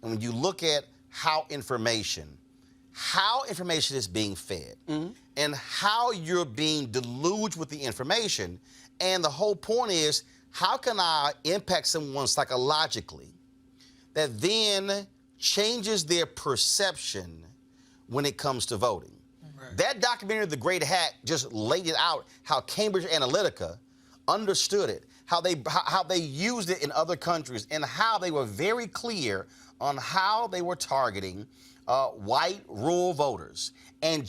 and when you look at how information is being fed, and how you're being deluged with the information, and the whole point is, how can I impact someone psychologically that then changes their perception when it comes to voting? That documentary, The Great Hack, just laid it out, how Cambridge Analytica understood it, how they used it in other countries, and how they were very clear on how they were targeting white rural voters, and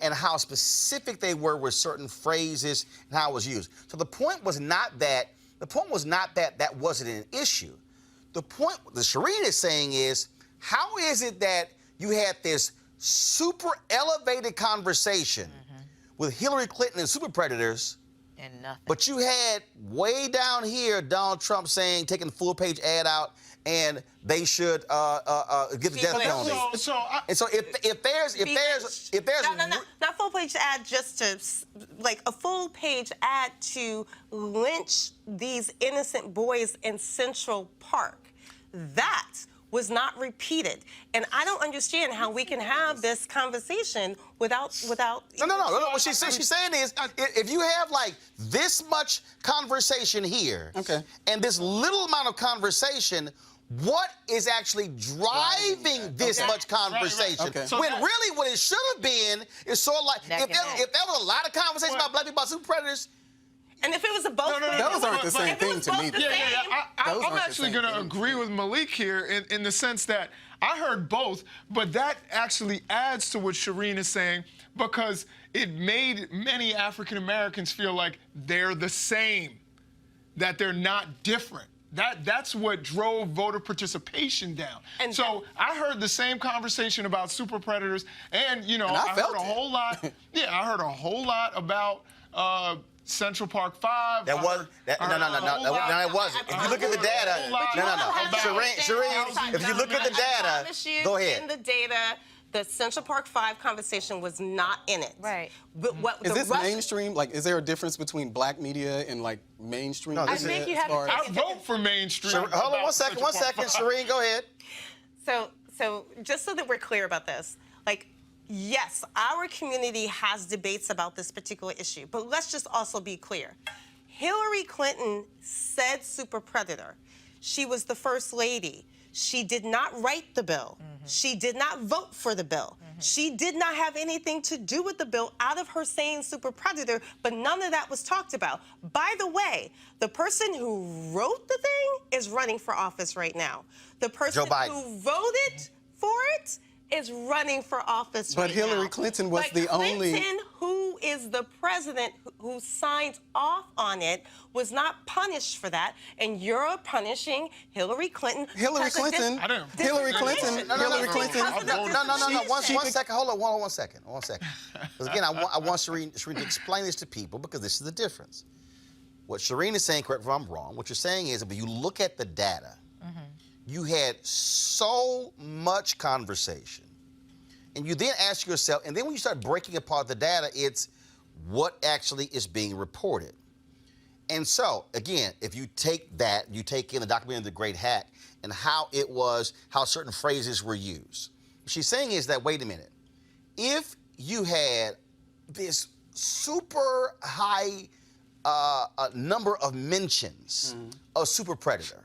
and how specific they were with certain phrases and how it was used. So the point was not that that wasn't an issue. The point that Shireen is saying is, how is it that you had this super elevated conversation with Hillary Clinton and super predators, And nothing. but you had way down here Donald Trump saying, taking the full page ad out, and they should get the death penalty. And so if there's No, not full page ad, just to like a full page ad to lynch these innocent boys in Central Park, that was not repeated, and I don't understand how we can have this conversation without. No. What she's saying is, if you have like this much conversation here, and this little amount of conversation, what is actually driving this much conversation? When really what it should have been is sort of like, if there was a lot of conversation about black people, about super predators. And if it was a both, those aren't the same thing to me. I'm actually going to agree with Malik here in the sense that I heard both, but that actually adds to what Shireen is saying, because it made many African Americans feel like they're the same, that they're not different. That's what drove voter participation down. And so I heard the same conversation about super predators, and I heard a whole lot. I heard a whole lot about Central Park 5. That wasn't. No, it wasn't. If you look at the data, Shireen, if you look at the data, go ahead. In the data, the Central Park 5 conversation was not in it. Right. But is this mainstream? Like, is there a difference between black media and like mainstream? I think you have to. I vote for mainstream. Hold on one second, Shireen, go ahead. So just so that we're clear about this, like, yes, our community has debates about this particular issue, but let's just also be clear. Hillary Clinton said super predator. She was the first lady. She did not write the bill. She did not vote for the bill. She did not have anything to do with the bill out of her saying super predator, but none of that was talked about. By the way, the person who wrote the thing is running for office right now. The person who voted for it is running for office But right Hillary now. Clinton was But the only- Clinton, who is the president who signed off on it, was not punished for that, and you're punishing Hillary Clinton. Hillary because of Clinton. I Hillary Clinton. disinformation. Hillary Clinton. No. One second. Hold on. One second. Because again, I want Shireen to explain this to people because this is the difference. What Shireen is saying, correct me if I'm wrong, what you're saying is if you look at the data, you had so much conversation. And you then ask yourself, and then when you start breaking apart the data, it's what actually is being reported. And so, again, if you take that, you take in the documentary The Great Hack and how certain phrases were used. What she's saying is that, wait a minute, if you had this super high number of mentions of super predator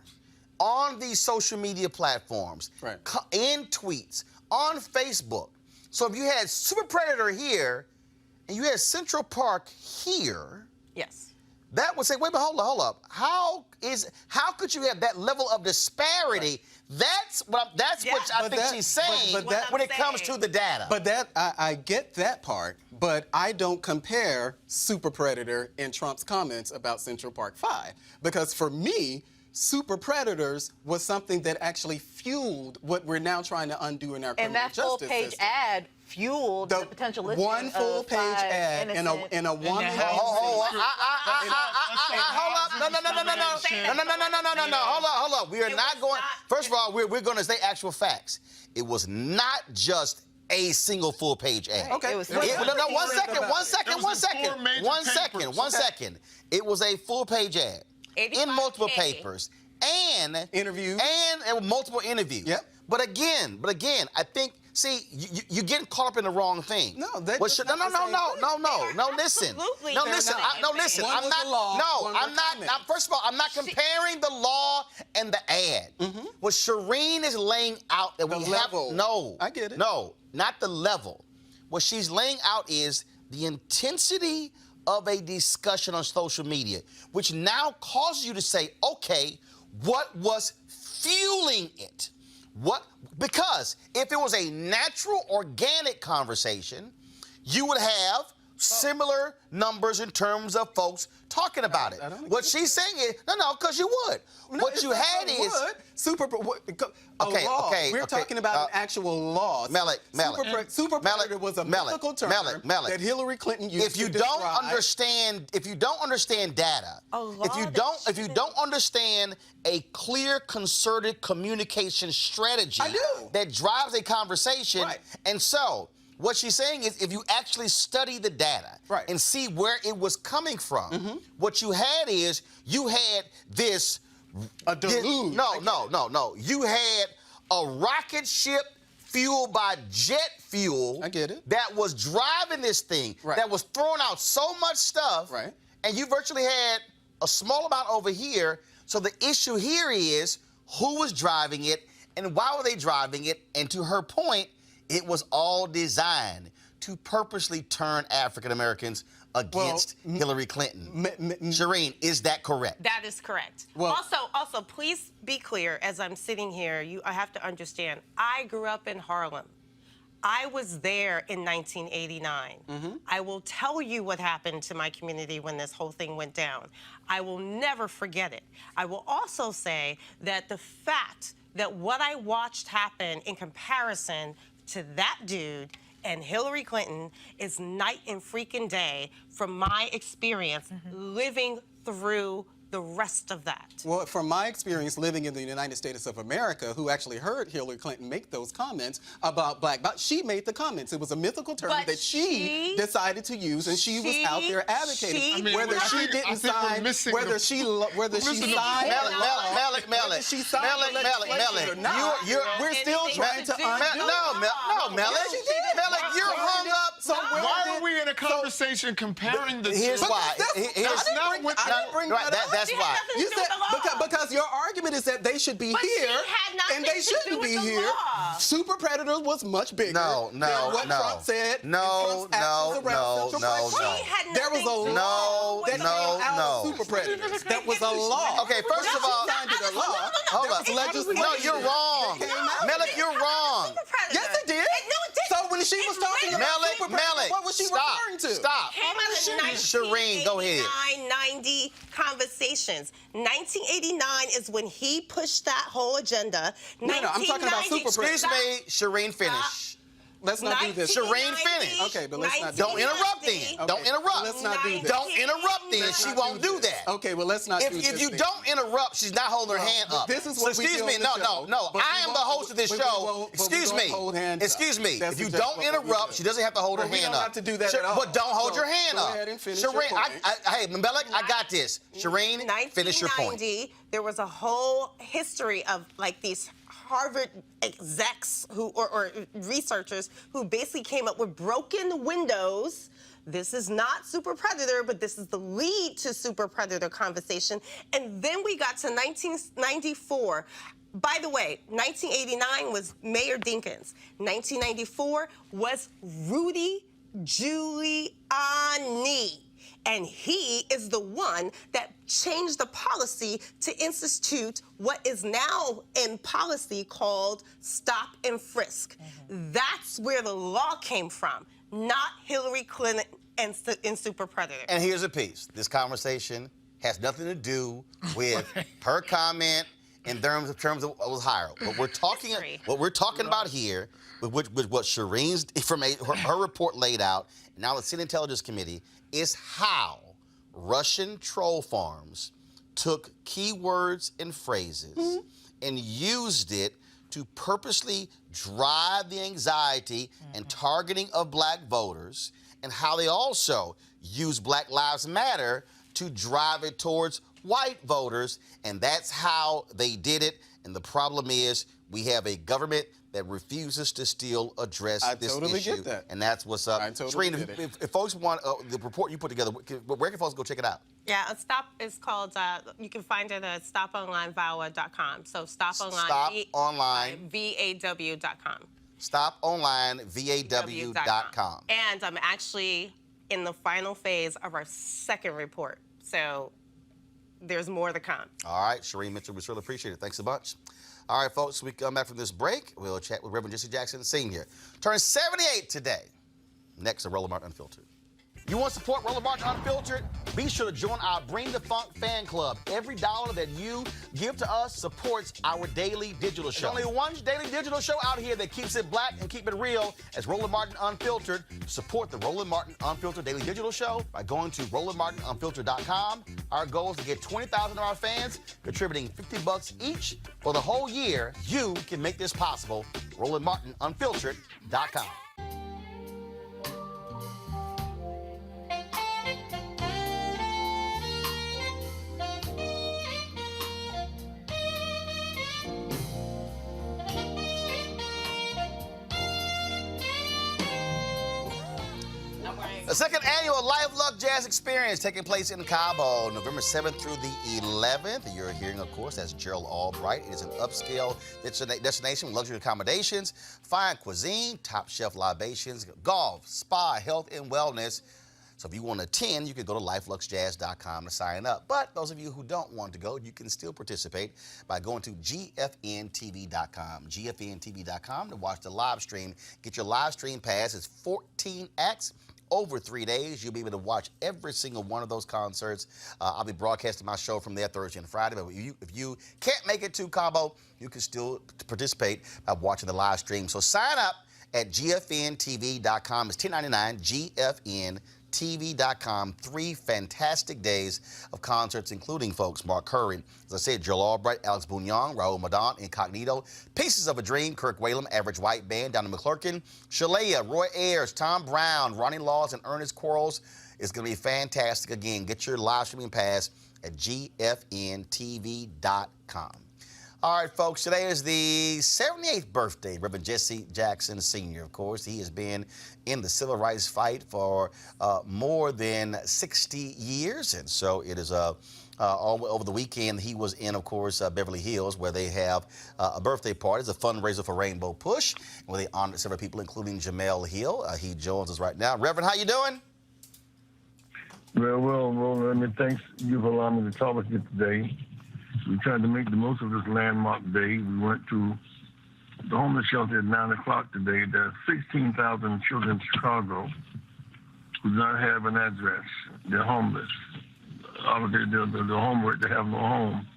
on these social media platforms, Right. in tweets, on Facebook. So if you had super predator here and you had Central Park here, Yes. that would say, wait, but hold up. How could you have that level of disparity? That's what I think she's saying when it comes to the data. But I get that part, but I don't compare Super Predator and Trump's comments about Central Park 5. Because for me, Super Predators was something that actually fueled what we're now trying to undo in our criminal And that justice full-page system. ad fueled the potential listing one of full-page 5 ad in a innocent- one. Hold up. No. Hold up. We are not going. First of all, we're going to say actual facts. It was not just a single full-page ad. Okay. It was No, one second. It was a full-page ad in multiple 85K. papers and Interviews. and multiple interviews. Yep. But again, I think. See, you're getting caught up in the wrong thing. No, that's Well, just no. not the same thing. No, listen. Absolutely No, they're listen. not the same thing. One I'm was not. the law, No, one I'm was not. comment. First of all, I'm not comparing the law and the ad. What Shireen is laying out that The we level. have. No, I get it. No, not the level. What she's laying out is the intensity of a discussion on social media, which now causes you to say, okay, what was fueling it? Because if it was a natural, organic conversation, you would have similar numbers in terms of folks talking about it. I don't What she's saying is, no, because you would. What you had is... Okay. We're talking about an actual law. Super predator was a mythical term that Hillary Clinton used if you to don't describe. understand data, if you don't understand a clear, concerted communication strategy I do. that drives a conversation, Right. and so what she's saying is if you actually study the data Right. and see where it was coming from, what you had is you had this A deluge. No. You had a rocket ship fueled by jet fuel. I get it. That was driving this thing. Right. That was throwing out so much stuff. Right. And you virtually had a small amount over here. So the issue here is who was driving it and why were they driving it? And to her point, it was all designed to purposely turn African Americans against Hillary Clinton. Shireen, is that correct? That is correct. Well- also, please be clear. As I'm sitting here, I have to understand. I grew up in Harlem. I was there in 1989. I will tell you what happened to my community when this whole thing went down. I will never forget it. I will also say that the fact that what I watched happen in comparison to that dude and Hillary Clinton is night and freaking day from my experience living through the rest of that. Well, from my experience living in the United States of America, who actually heard Hillary Clinton make those comments about she made the comments. It was a mythical term But that she decided to use, and she was out there advocating. Whether she didn't sign, whether she signed, Melek, we're still trying to undo. No, Melek, you're hung up. So Why are we in a conversation comparing the Here's two? why. That's not what That's why. You said because your argument is that they should be But she here had nothing and they to shouldn't do with be the here. law. Super Predator was much bigger than what Trump said. No. She had There was a law that came out of Super Predators. That was a law. Okay, first of all, She signed a law. hold That on. was legislation. No, you're wrong. that came out. Melik, you're wrong. Yes, it did. No, it didn't. So when she was talking about Melik, Super Predator, what was she stop. referring to? Stop. Came out of Shireen, go ahead. 1989, 90 conversations. 1989 is when he pushed that whole agenda. No, I'm talking about Super Predator. Excuse me, Shireen, finish. Let's not do this. Shireen, finish. Okay, but let's not do Don't interrupt then. Okay, Don't interrupt. let's not do this. Don't interrupt then. Let's She not won't do this. that. Okay, well, let's not do this. If you then. don't interrupt, she's not holding her hand up. This is So what we excuse do me. on the show. No. But I we am the won't- host of this but we show. won't- but we Excuse don't me. hold hands up. Excuse me. That's If you just don't what we interrupt, do. she doesn't have to hold her But we hand don't up. have to do that at all. But don't hold So, your hand go up. ahead and finish your Shireen, point. hey, Melik, I got this. Shireen, finish your point. 1990, there was a whole history of like these Harvard execs or researchers who basically came up with broken windows. This is not Super Predator, but this is the lead to Super Predator conversation. And then we got to 1994. By the way, 1989 was Mayor Dinkins. 1994 was Rudy Giuliani. And he is the one that changed the policy to institute what is now in policy called stop and frisk. That's where the law came from, not Hillary Clinton and Super Predator. And here's a piece. This conversation has nothing to do with her comment in terms of what was hired. What we're talking about here, with what Shireen's information, her report laid out, and now the Senate Intelligence Committee, is how Russian troll farms took keywords and phrases and used it to purposely drive the anxiety and targeting of black voters, and how they also use Black Lives Matter to drive it towards white voters, and that's how they did it. And the problem is we have a government that refuses to still address this totally issue. get that. And that's what's up. I totally Shireen, get it. if folks want the report you put together, where can folks go check it out? Yeah, Stop is called, you can find it at stoponlinevawa.com. So Stop Online, Stop Online. VAW.com. StopOnlineVAW.com. And I'm actually in the final phase of our second report. So there's more to come. All right, Shireen Mitchell, we really appreciate it. Thanks a bunch. All right, folks, we come back from this break. We'll chat with Reverend Jesse Jackson Sr. Turns 78 today. Next, to Roland Martin Unfiltered. You want to support Roland Martin Unfiltered? Be sure to join our Bring the Funk fan club. Every dollar that you give to us supports our daily digital show. There's only one daily digital show out here that keeps it black and keep it real as Roland Martin Unfiltered. Support the Roland Martin Unfiltered daily digital show by going to RolandMartinUnfiltered.com. Our goal is to get 20,000 of our fans contributing $50 each for the whole year. You can make this possible. RolandMartinUnfiltered.com. The second annual Luxe Jazz experience taking place in Cabo, November 7th through the 11th. You're hearing, of course, that's Gerald Albright. It is an upscale destination with luxury accommodations, fine cuisine, top shelf libations, golf, spa, health, and wellness. So if you want to attend, you can go to lifeluxejazz.com to sign up. But those of you who don't want to go, you can still participate by going to gfntv.com. gfntv.com to watch the live stream. Get your live stream pass. It's 14 acts. Over 3 days, you'll be able to watch every single one of those concerts. I'll be broadcasting my show from there Thursday and Friday. But if you can't make it to Cabo, you can still participate by watching the live stream. So sign up at gfntv.com. It's $10.99, gfntv.com. 3 fantastic days of concerts, including, folks, Mark Curry, as I said, Joel Albright, Alex Bouillon, Raul Madon, Incognito, Pieces of a Dream, Kirk Whalum, Average White Band, Donna McClurkin, Shalea, Roy Ayers, Tom Brown, Ronnie Laws, and Ernest Quarles. It's going to be fantastic. Again, get your live streaming pass at gfntv.com. All right, folks, today is the 78th birthday of Reverend Jesse Jackson Sr., of course. He has been in the civil rights fight for more than 60 years, and so it is all over the weekend. He was in, of course, Beverly Hills, where they have a birthday party. It's a fundraiser for Rainbow Push, where they honored several people, including Jamel Hill. He joins us right now. Reverend, how you doing? Well, Roland, thanks you for allowing me to talk with you today. We tried to make the most of this landmark day. We went to the homeless shelter at 9 o'clock today. There are 16,000 children in Chicago who do not have an address. They're homeless. Obviously, they're homework. They have no home.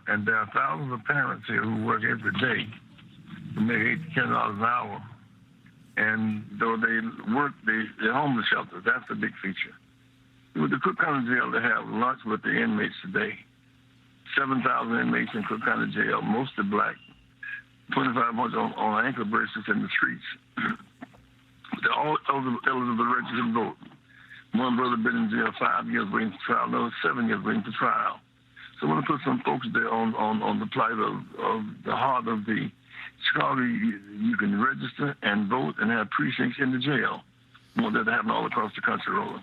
And there are thousands of parents here who work every day to make $8 to $10 an hour. And though they work, they're homeless shelters. That's the big feature. With the Cook County Jail, they have lunch with the inmates today. 7,000 inmates in Cook County Jail, mostly black. 2,500 on ankle bracelets in the streets. They're all eligible to register and vote. One brother been in jail 5 years waiting for trial, another 7 years waiting for trial. So I want to put some folks there on the plight of the heart of the Chicago. You can register and vote and have precincts in the jail. I want that to happen all across the country, Roland.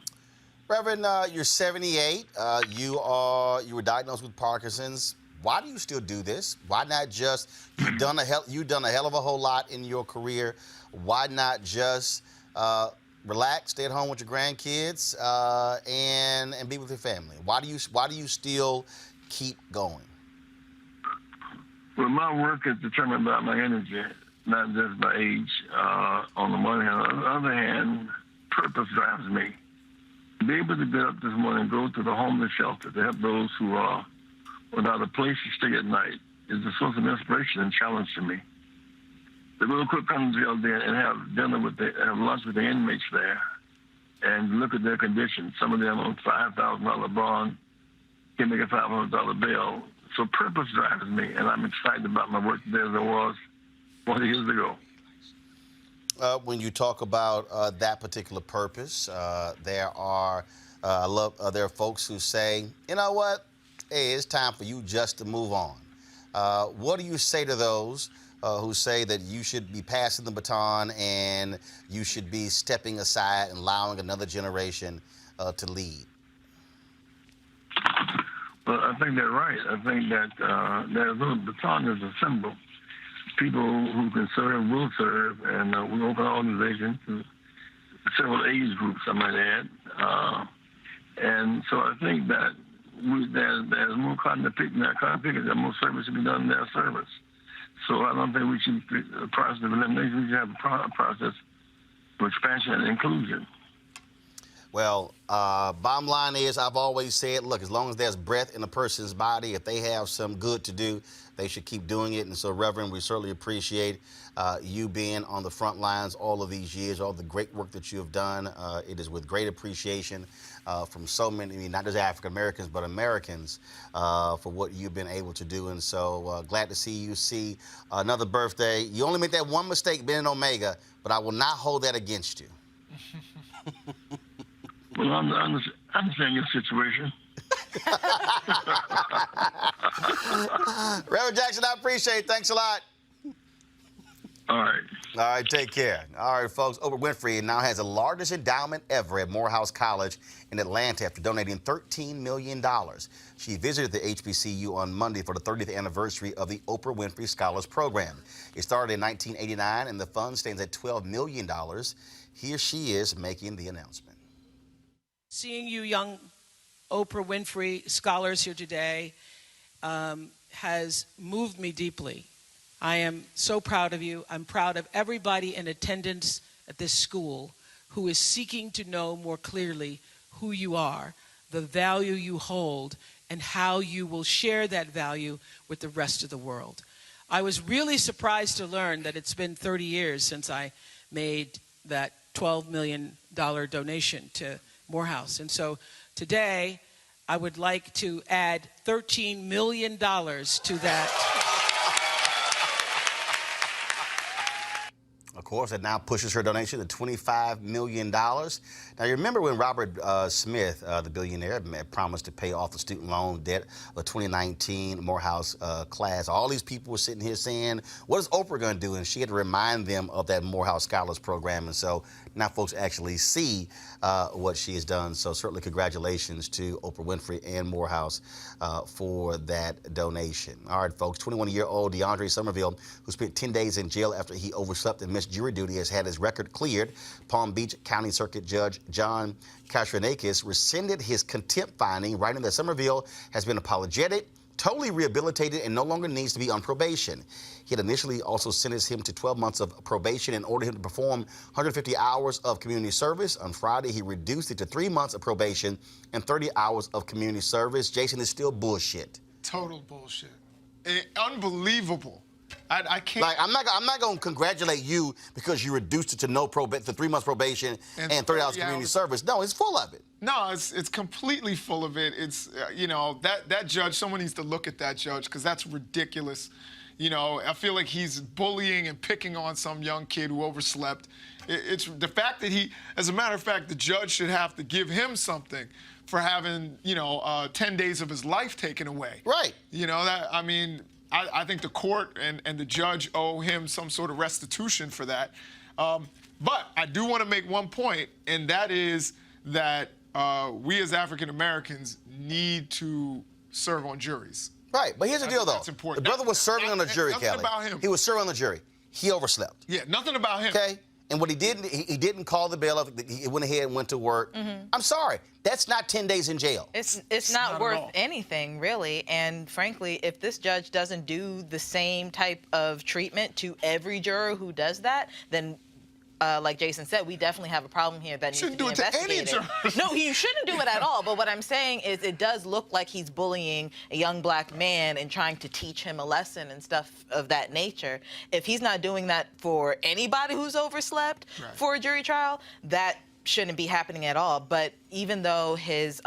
Reverend, you're 78. You were diagnosed with Parkinson's. Why do you still do this? Why not just you've done a hell of a whole lot in your career? Why not just relax, stay at home with your grandkids, and be with your family? Why do you still keep going? Well, my work is determined by my energy, not just by age. On the one hand, on the other hand, purpose drives me. To be able to get up this morning and go to the homeless shelter to help those who are without a place to stay at night is a source of inspiration and challenge to me. To go to Cook County Jail there and have have lunch with the inmates there and look at their conditions. Some of them on $5,000 bond, can make a $500 bail. So purpose drives me, and I'm excited about my work there as I was 40 years ago. When you talk about that particular purpose, there are folks who say, you know what, hey, it's time for you just to move on. What do you say to those who say that you should be passing the baton and you should be stepping aside and allowing another generation to lead? Well, I think they're right. I think that the baton is a symbol. People who can serve will serve, and we open an organization to several age groups, I might add. And so I think that there's more cotton to pick than their cotton pickers. There's more service to be done in their service. So I don't think we should a process of elimination. We should have a process for expansion and inclusion. Well, bottom line is, I've always said, look, as long as there's breath in a person's body, if they have some good to do, they should keep doing it. And so, Reverend, we certainly appreciate you being on the front lines all of these years, all the great work that you have done. It is with great appreciation from so many, not just African Americans, but Americans, for what you've been able to do. And so glad to see you see another birthday. You only made that one mistake being an Omega, but I will not hold that against you. Well, I understand your situation. Reverend Jackson, I appreciate it. Thanks a lot. All right. All right, take care. All right, folks, Oprah Winfrey now has the largest endowment ever at Morehouse College in Atlanta after donating $13 million. She visited the HBCU on Monday for the 30th anniversary of the Oprah Winfrey Scholars Program. It started in 1989, and the fund stands at $12 million. Here she is making the announcement. Seeing you young Oprah Winfrey scholars here today has moved me deeply. I am so proud of you. I'm proud of everybody in attendance at this school who is seeking to know more clearly who you are, the value you hold, and how you will share that value with the rest of the world. I was really surprised to learn that it's been 30 years since I made that $12 million donation to Morehouse. And so today, I would like to add $13 million to that. course, that now pushes her donation to $25 million. Now, you remember when Robert Smith, the billionaire, promised to pay off the student loan debt of the 2019 Morehouse class. All these people were sitting here saying, what is Oprah going to do? And she had to remind them of that Morehouse Scholars Program. And so now folks actually see what she has done. So certainly congratulations to Oprah Winfrey and Morehouse for that donation. All right, folks, 21-year-old DeAndre Somerville, who spent 10 days in jail after he overslept and missed jury duty, has had his record cleared. Palm Beach County Circuit Judge John Kashranakis rescinded his contempt finding, writing that Somerville has been apologetic, totally rehabilitated, and no longer needs to be on probation. He had initially also sentenced him to 12 months of probation and ordered him to perform 150 hours of community service. On Friday, he reduced it to 3 months of probation and 30 hours of community service. Jason, is still bullshit. Total bullshit. Unbelievable. I can't. Like, I'm not going to congratulate you because you reduced it to to 3 months probation and 30 hours community service. No, it's full of it. No, it's completely full of it. It's you know, that judge. Someone needs to look at that judge because that's ridiculous. You know, I feel like he's bullying and picking on some young kid who overslept. It's the fact that as a matter of fact, the judge should have to give him something for having 10 days of his life taken away. Right. You know that. I mean. I think the court and the judge owe him some sort of restitution for that. But I do want to make one point, and that is that we as African Americans need to serve on juries. Right, but here's the deal, though. That's important. The brother was serving on the jury, nothing Kelly. about him. He was serving on the jury. He overslept. Yeah, nothing about him. Okay? And what he didn't call the bailiff. He went ahead and went to work. Mm-hmm. I'm sorry. That's not 10 days in jail. It's not worth anything, really. And frankly, if this judge doesn't do the same type of treatment to every juror who does that, then like Jason said, we definitely have a problem here that needs to be investigated. Shouldn't do it to any juror. No, he shouldn't do it at all. But what I'm saying is it does look like he's bullying a young black man and trying to teach him a lesson and stuff of that nature. If he's not doing that for anybody who's overslept for a jury trial, that shouldn't be happening at all. But even though his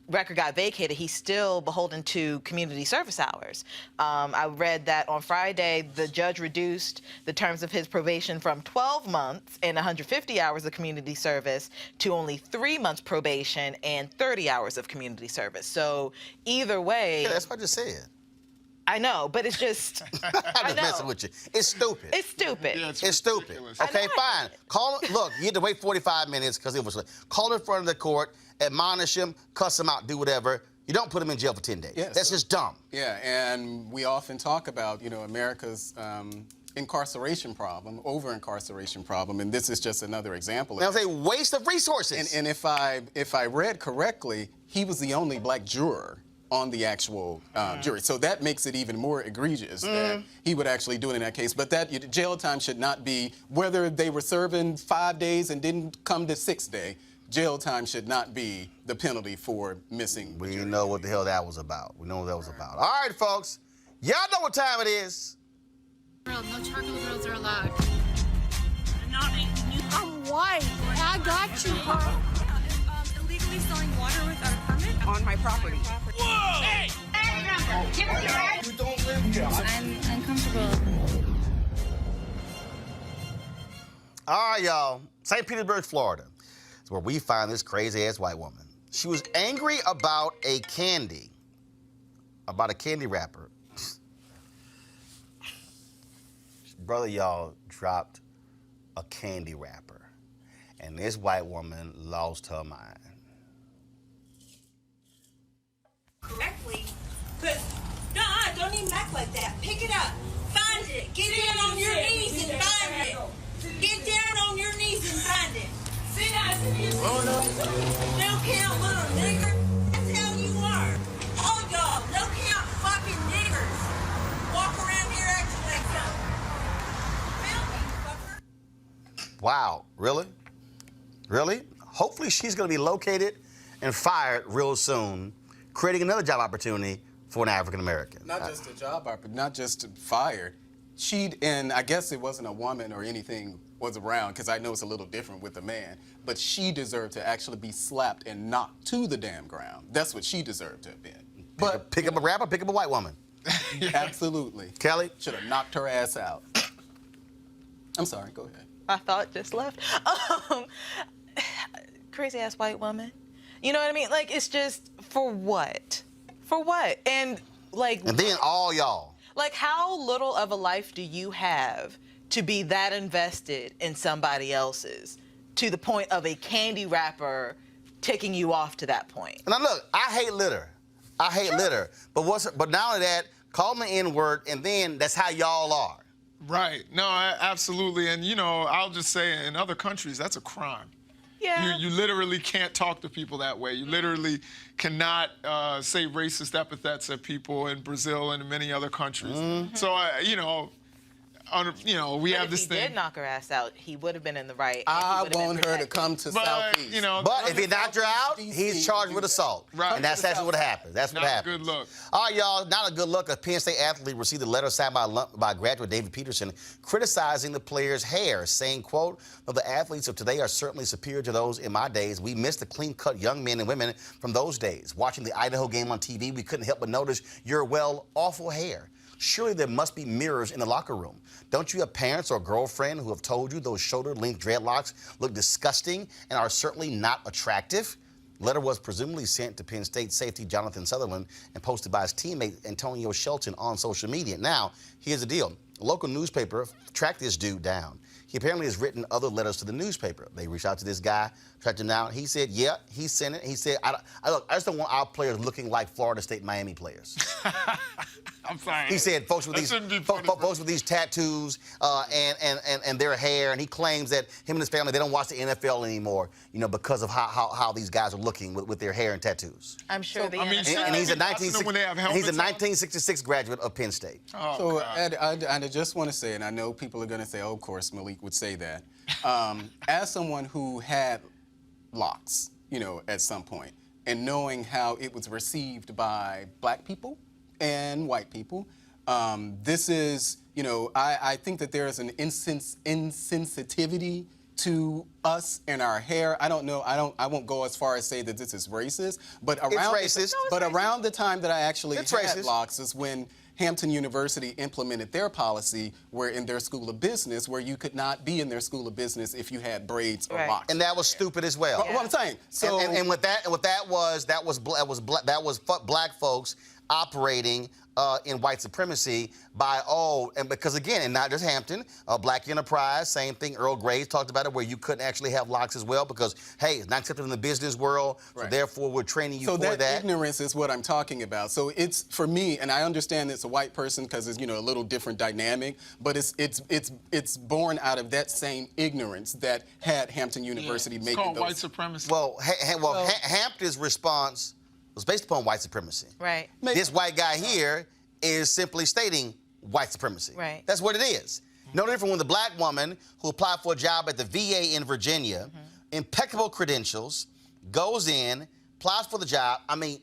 record got vacated, he's still beholden to community service hours. I read that on Friday, the judge reduced the terms of his probation from 12 months and 150 hours of community service to only 3 months probation and 30 hours of community service. So either way... Yeah, that's what I just said. I know, but it's just... I'm just messing with you. It's stupid. It's stupid. Yeah, it's stupid. Okay, fine. Call him. Look, you had to wait 45 minutes because it was late. Call him in front of the court, admonish him, cuss him out, do whatever. You don't put him in jail for 10 days. Yeah, that's just dumb. Yeah, and we often talk about, America's incarceration problem, over-incarceration problem, and this is just another example of it. That was a waste of resources. And if I read correctly, he was the only black juror on the actual jury. So that makes it even more egregious that he would actually do it in that case. But that jail time should not be, whether they were serving 5 days and didn't come to 6th day, jail time should not be the penalty for missing. We know what the hell that was about. We know what that was about. All right, folks. Y'all know what time it is. No charcoal grills are allowed. I'm white. I got you, bro. Illegally selling water without a permit on my property. Whoa! Hey! You don't live here. I'm uncomfortable. All right, y'all. St. Petersburg, Florida is where we find this crazy-ass white woman. She was angry about a candy wrapper. Brother, y'all dropped a candy wrapper, and this white woman lost her mind. Correctly, but don't even act like that. Pick it up, find it, get down on your knees and find it. Get down on your knees and find it. See that? No count, little nigger. That's how you are. All y'all, no count, fucking niggers. Walk around here acting like something. Wow, really? Really? Hopefully she's going to be located and fired real soon, creating another job opportunity for an African American. Not just a job opportunity, not just fired. And I guess it wasn't a woman or anything was around, because I know it's a little different with a man, but she deserved to actually be slapped and knocked to the damn ground. That's what she deserved to have been. But pick up a rapper, pick up a white woman. Absolutely. Kelly? Should have knocked her ass out. I'm sorry, go ahead. My thought just left. Crazy ass white woman. You know what I mean? Like, it's just, for what? For what? And like. And then all y'all. Like, how little of a life do you have to be that invested in somebody else's, to the point of a candy wrapper ticking you off to that point? Now look, I hate litter. I hate litter. But not only that, call me N-word, and then that's how y'all are. Right. No, absolutely. And, you know, I'll just say in other countries, that's a crime. Yeah. You literally can't talk to people that way. You literally cannot say racist epithets at people in Brazil and in many other countries. Mm-hmm. So, we have this If he thing. did knock her ass out, he would have been in the right. I want her to come to Southeast. You know, But if he knocked her out, he's charged with assault. Right. And that's actually what happens. That's what Not a happens. good look. All right, y'all, not a good look. A Penn State athlete received a letter signed by graduate David Peterson criticizing the player's hair, saying, quote, "Well, the athletes of today are certainly superior to those in my days. We miss the clean-cut young men and women from those days. Watching the Idaho game on TV, we couldn't help but notice your, well, awful hair. Surely there must be mirrors in the locker room. Don't you have parents or a girlfriend who have told you those shoulder-length dreadlocks look disgusting and are certainly not attractive?" The letter was presumably sent to Penn State safety Jonathan Sutherland and posted by his teammate Antonio Shelton on social media. Now, here's the deal. A local newspaper tracked this dude down. He apparently has written other letters to the newspaper. They reached out to this guy, tracked him down. He said, yeah, he sent it. He said, look, I just don't want our players looking like Florida State Miami players. I'm sorry. He said folks with these tattoos and their hair, and he claims that him and his family, they don't watch the NFL anymore, you know, because of how these guys are looking with their hair and tattoos. I'm sure the And he's a 1966 graduate of Penn State. Oh, So, God. Ed, I just want to say, and I know people are going to say, oh, of course, Malik would say that. As someone who had locks, you know, at some point, and knowing how it was received by black people and white people, this is, you know, I think that there is an insensitivity to us and our hair. I don't know. I won't go as far as say that this is racist, but around around the time that I actually had locks is when Hampton University implemented their policy where in their school of business, where you could not be in their school of business if you had braids or locks. And that was stupid as well. What I'm saying. So and what that was black folks operating in white supremacy by and because again, and not just Hampton, Black Enterprise, same thing. Earl Grey talked about it, where you couldn't actually have locks as well because hey, it's not accepted in the business world. So therefore, we're training you for that. So that ignorance is what I'm talking about. So it's for me, and I understand it's a white person because it's, you know, a little different dynamic, but it's born out of that same ignorance that had Hampton University making called those. white supremacy. Well, Hampton's response was based upon white supremacy. Right. This white guy here is simply stating white supremacy. Right. That's what it is. No different when the black woman who applied for a job at the VA in Virginia, impeccable credentials, goes in, applies for the job. I mean,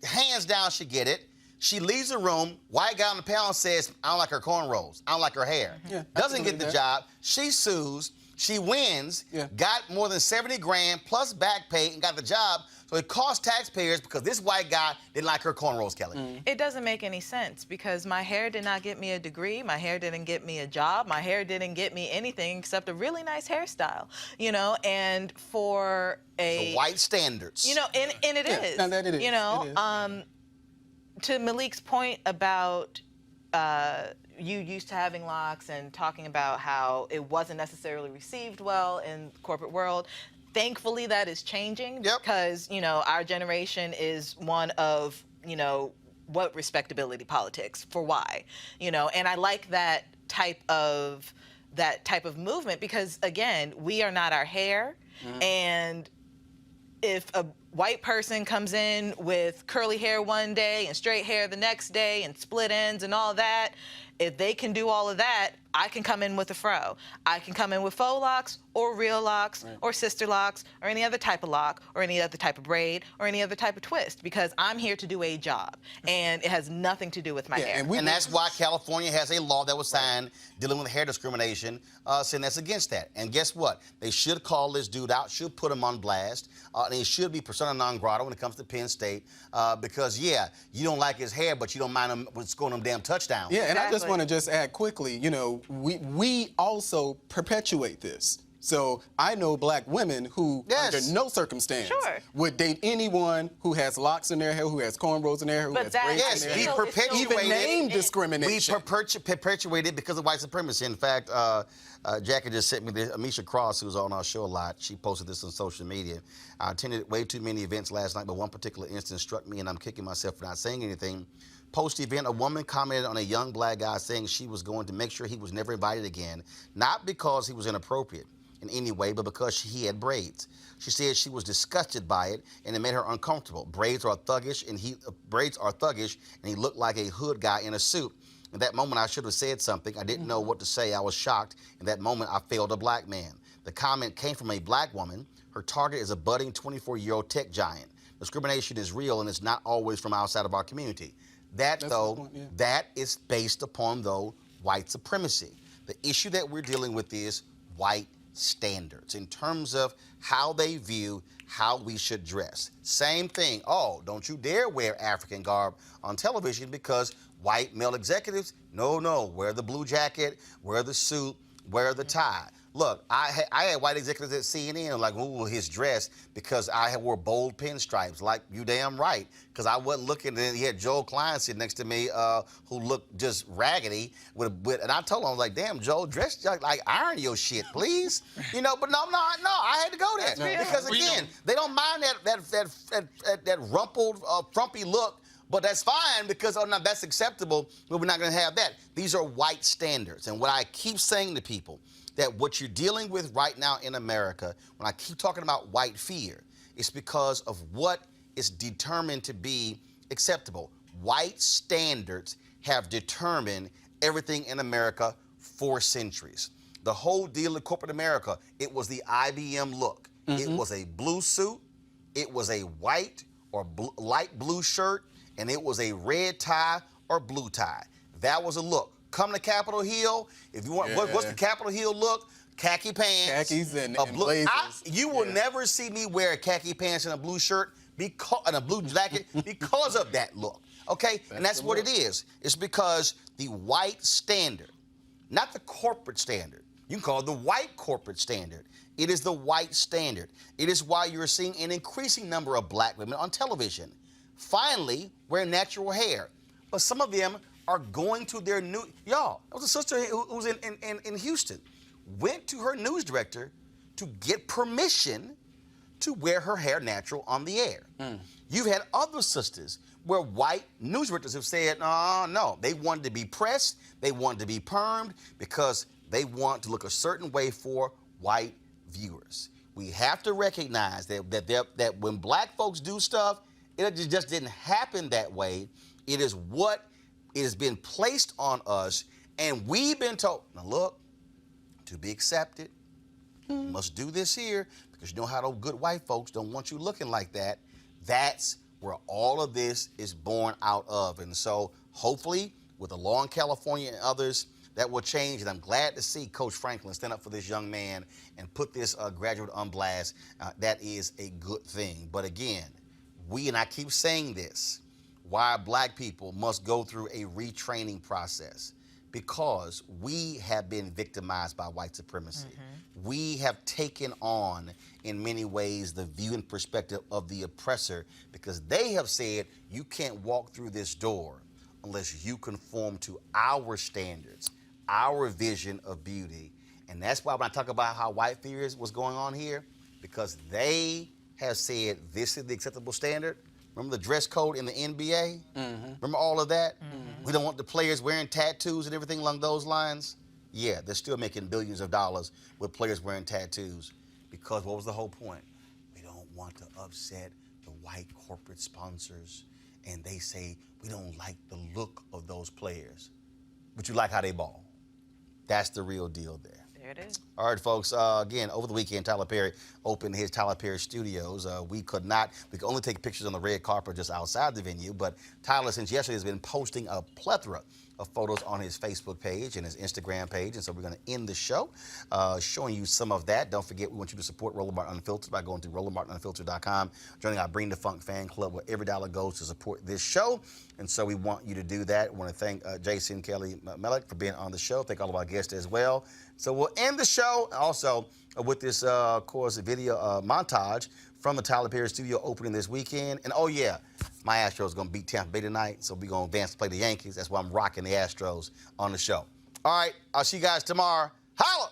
hands down, she get it. She leaves the room. White guy on the panel says, "I don't like her cornrows. I don't like her hair." Doesn't get the job. She sues. She wins. Got more than 70 grand plus back pay and got the job. So it cost taxpayers because this white guy didn't like her cornrows, Kelly. It doesn't make any sense because my hair did not get me a degree. My hair didn't get me a job. My hair didn't get me anything except a really nice hairstyle, you know, and for the white standards. You know, and it is. No, that it is. You know, to Malik's point about you used to having locks and talking about how it wasn't necessarily received well in the corporate world. Thankfully, that is changing because, you know, our generation is one of, you know, what respectability politics for why, you know, and I like that type of movement because, again, we are not our hair. And if a white person comes in with curly hair one day and straight hair the next day and split ends and all that, if they can do all of that, I can come in with a fro. I can come in with faux locks or real locks or sister locks or any other type of lock or any other type of braid or any other type of twist because I'm here to do a job and it has nothing to do with my hair. And that's why California has a law that was signed dealing with hair discrimination, saying that's against that. And guess what? They should call this dude out, should put him on blast, and he should be persona non grata when it comes to Penn State because, you don't like his hair, but you don't mind him scoring them damn touchdowns. Yeah, and I just want to just add quickly, you know, we also perpetuate this. So I know black women who, under no circumstance, would date anyone who has locks in their hair, who has cornrows in their hair, who has braids in their hair. We perpetuated even name discrimination. We perpetuated because of white supremacy. In fact, Jackie just sent me this. Amisha Cross, who's on our show a lot, she posted this on social media. I attended way too many events last night, but one particular instance struck me, and I'm kicking myself for not saying anything. Post-event, a woman commented on a young black guy saying she was going to make sure he was never invited again, not because he was inappropriate in any way, but because he had braids. She said she was disgusted by it, and it made her uncomfortable. Braids are thuggish, and he looked like a hood guy in a suit. In that moment, I should have said something. I didn't know what to say. I was shocked. In that moment, I failed a black man. The comment came from a black woman. Her target is a budding 24-year-old tech giant. Discrimination is real, and it's not always from outside of our community. That is based upon, though, white supremacy. The issue that we're dealing with is white standards in terms of how they view how we should dress. Same thing. Oh, don't you dare wear African garb on television because white male executives, no, wear the blue jacket, wear the suit, wear the tie. Look, I had white executives at CNN like, ooh, his dress, because I wore bold pinstripes. Like, you damn right, because I wasn't looking. And he had Joel Klein sitting next to me, who looked just raggedy. And I told him, I was like, damn, Joel, dress like iron your shit, please. You know, but no, I had to go there because again, they don't mind that rumpled, frumpy look. But that's fine because, oh, no, that's acceptable, but we're not going to have that. These are white standards. And what I keep saying to people, that what you're dealing with right now in America, when I keep talking about white fear, it's because of what is determined to be acceptable. White standards have determined everything in America for centuries. The whole deal in corporate America, it was the IBM look. It was a blue suit, it was a white or light blue shirt, and it was a red tie or blue tie. That was a look. Come to Capitol Hill. If you want, what's the Capitol Hill look? Khaki pants. Khakis and blazers. You will never see me wear khaki pants and a blue shirt and a blue jacket because of that look. Okay? And that's what it is. It's because the white standard, not the corporate standard. You can call it the white corporate standard. It is the white standard. It is why you're seeing an increasing number of black women on television finally wear natural hair. But some of them are going to their new, there was a sister who was in Houston, went to her news director to get permission to wear her hair natural on the air. You've had other sisters where white news directors have said, no, they wanted to be pressed, they wanted to be permed because they want to look a certain way for white viewers. We have to recognize that when black folks do stuff, it just didn't happen that way. It is what it has been placed on us, and we've been told, now look, to be accepted, you must do this here, because you know how those good white folks don't want you looking like that. That's where all of this is born out of. And so hopefully, with the law in California and others, that will change. And I'm glad to see Coach Franklin stand up for this young man and put this graduate on blast. That is a good thing. But again, and I keep saying this, why black people must go through a retraining process, because we have been victimized by white supremacy. We have taken on, in many ways, the view and perspective of the oppressor, because they have said, you can't walk through this door unless you conform to our standards, our vision of beauty. And that's why when I talk about how white fear is what's going on here, because they have said this is the acceptable standard. Remember the dress code in the NBA? Remember all of that? We don't want the players wearing tattoos and everything along those lines. Yeah, they're still making billions of dollars with players wearing tattoos. Because what was the whole point? We don't want to upset the white corporate sponsors. And they say, we don't like the look of those players. But you like how they ball. That's the real deal there. There it is. All right, folks. Again, over the weekend, Tyler Perry opened his Tyler Perry Studios. We could only take pictures on the red carpet just outside the venue. But Tyler, since yesterday, has been posting a plethora of photos on his Facebook page and his Instagram page. And so we're going to end the show showing you some of that. Don't forget, we want you to support Roland Martin Unfiltered by going to RolandMartinUnfiltered.com, joining our Bring the Funk fan club, where every dollar goes to support this show. And so we want you to do that. I want to thank Jason Kelly Mellick for being on the show. Thank all of our guests as well. So we'll end the show also with this, of course, video montage from the Tyler Perry studio opening this weekend. And oh yeah, my Astros are going to beat Tampa Bay tonight, so we're going to advance to play the Yankees. That's why I'm rocking the Astros on the show. All right, I'll see you guys tomorrow. Holla!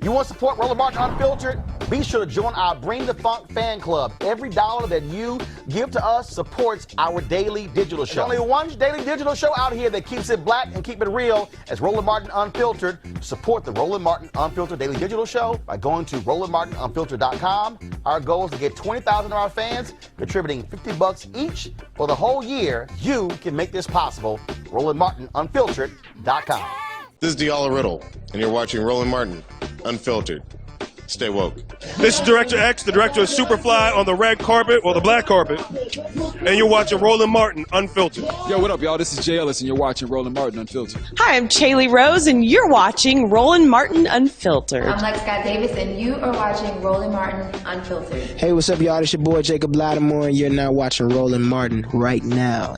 You want to support Roland Martin Unfiltered? Be sure to join our Bring the Funk fan club. Every dollar that you give to us supports our daily digital show. There's only one daily digital show out here that keeps it black and keep it real as Roland Martin Unfiltered. Support the Roland Martin Unfiltered daily digital show by going to RolandMartinUnfiltered.com. Our goal is to get 20,000 of our fans contributing $50 each for the whole year. You can make this possible. RolandMartinUnfiltered.com. This is Diala Riddle, and you're watching Roland Martin Unfiltered. Stay woke. This is Director X, the director of Superfly on the red carpet or the black carpet, and you're watching Roland Martin Unfiltered. Yo, what up, y'all? This is Jay Ellis, and you're watching Roland Martin Unfiltered. Hi, I'm Chaley Rose, and you're watching Roland Martin Unfiltered. I'm Lex Scott Davis, and you are watching Roland Martin Unfiltered. Hey, what's up, y'all? It's your boy Jacob Lattimore, and you're now watching Roland Martin right now.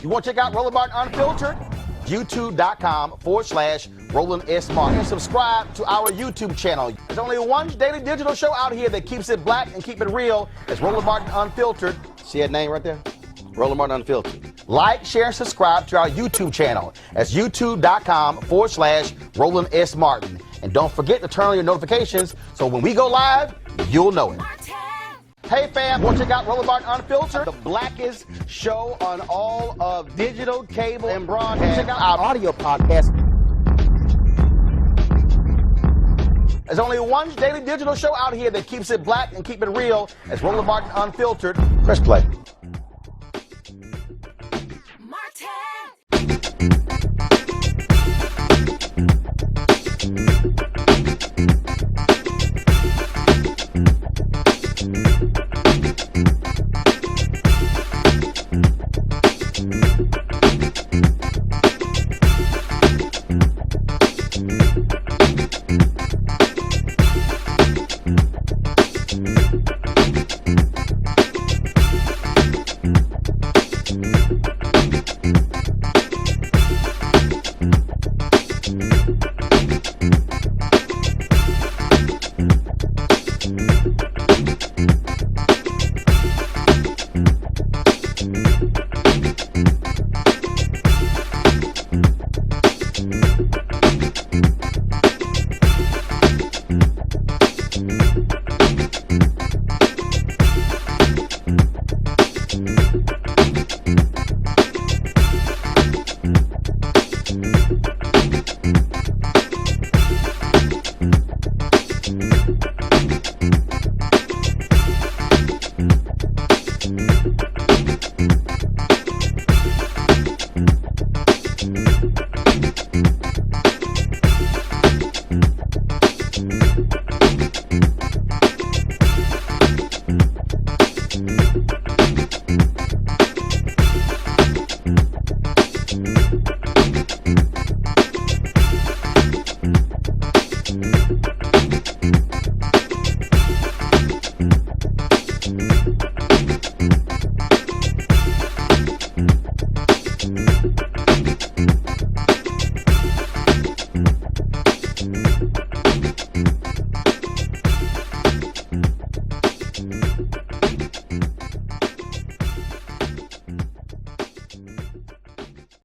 You want to check out Roland Martin Unfiltered? YouTube.com/Roland S. Martin. And subscribe to our YouTube channel. There's only one daily digital show out here that keeps it black and keep it real. It's Roland Martin Unfiltered. See that name right there? Roland Martin Unfiltered. Like, share, and subscribe to our YouTube channel. That's YouTube.com/Roland S. Martin. And don't forget to turn on your notifications so when we go live, you'll know it. Hey fam, want to check out Roland Martin Unfiltered, the blackest show on all of digital, cable, and broadcast. Check out our audio podcast. There's only one daily digital show out here that keeps it black and keep it real. It's Roland Martin Unfiltered. Press play.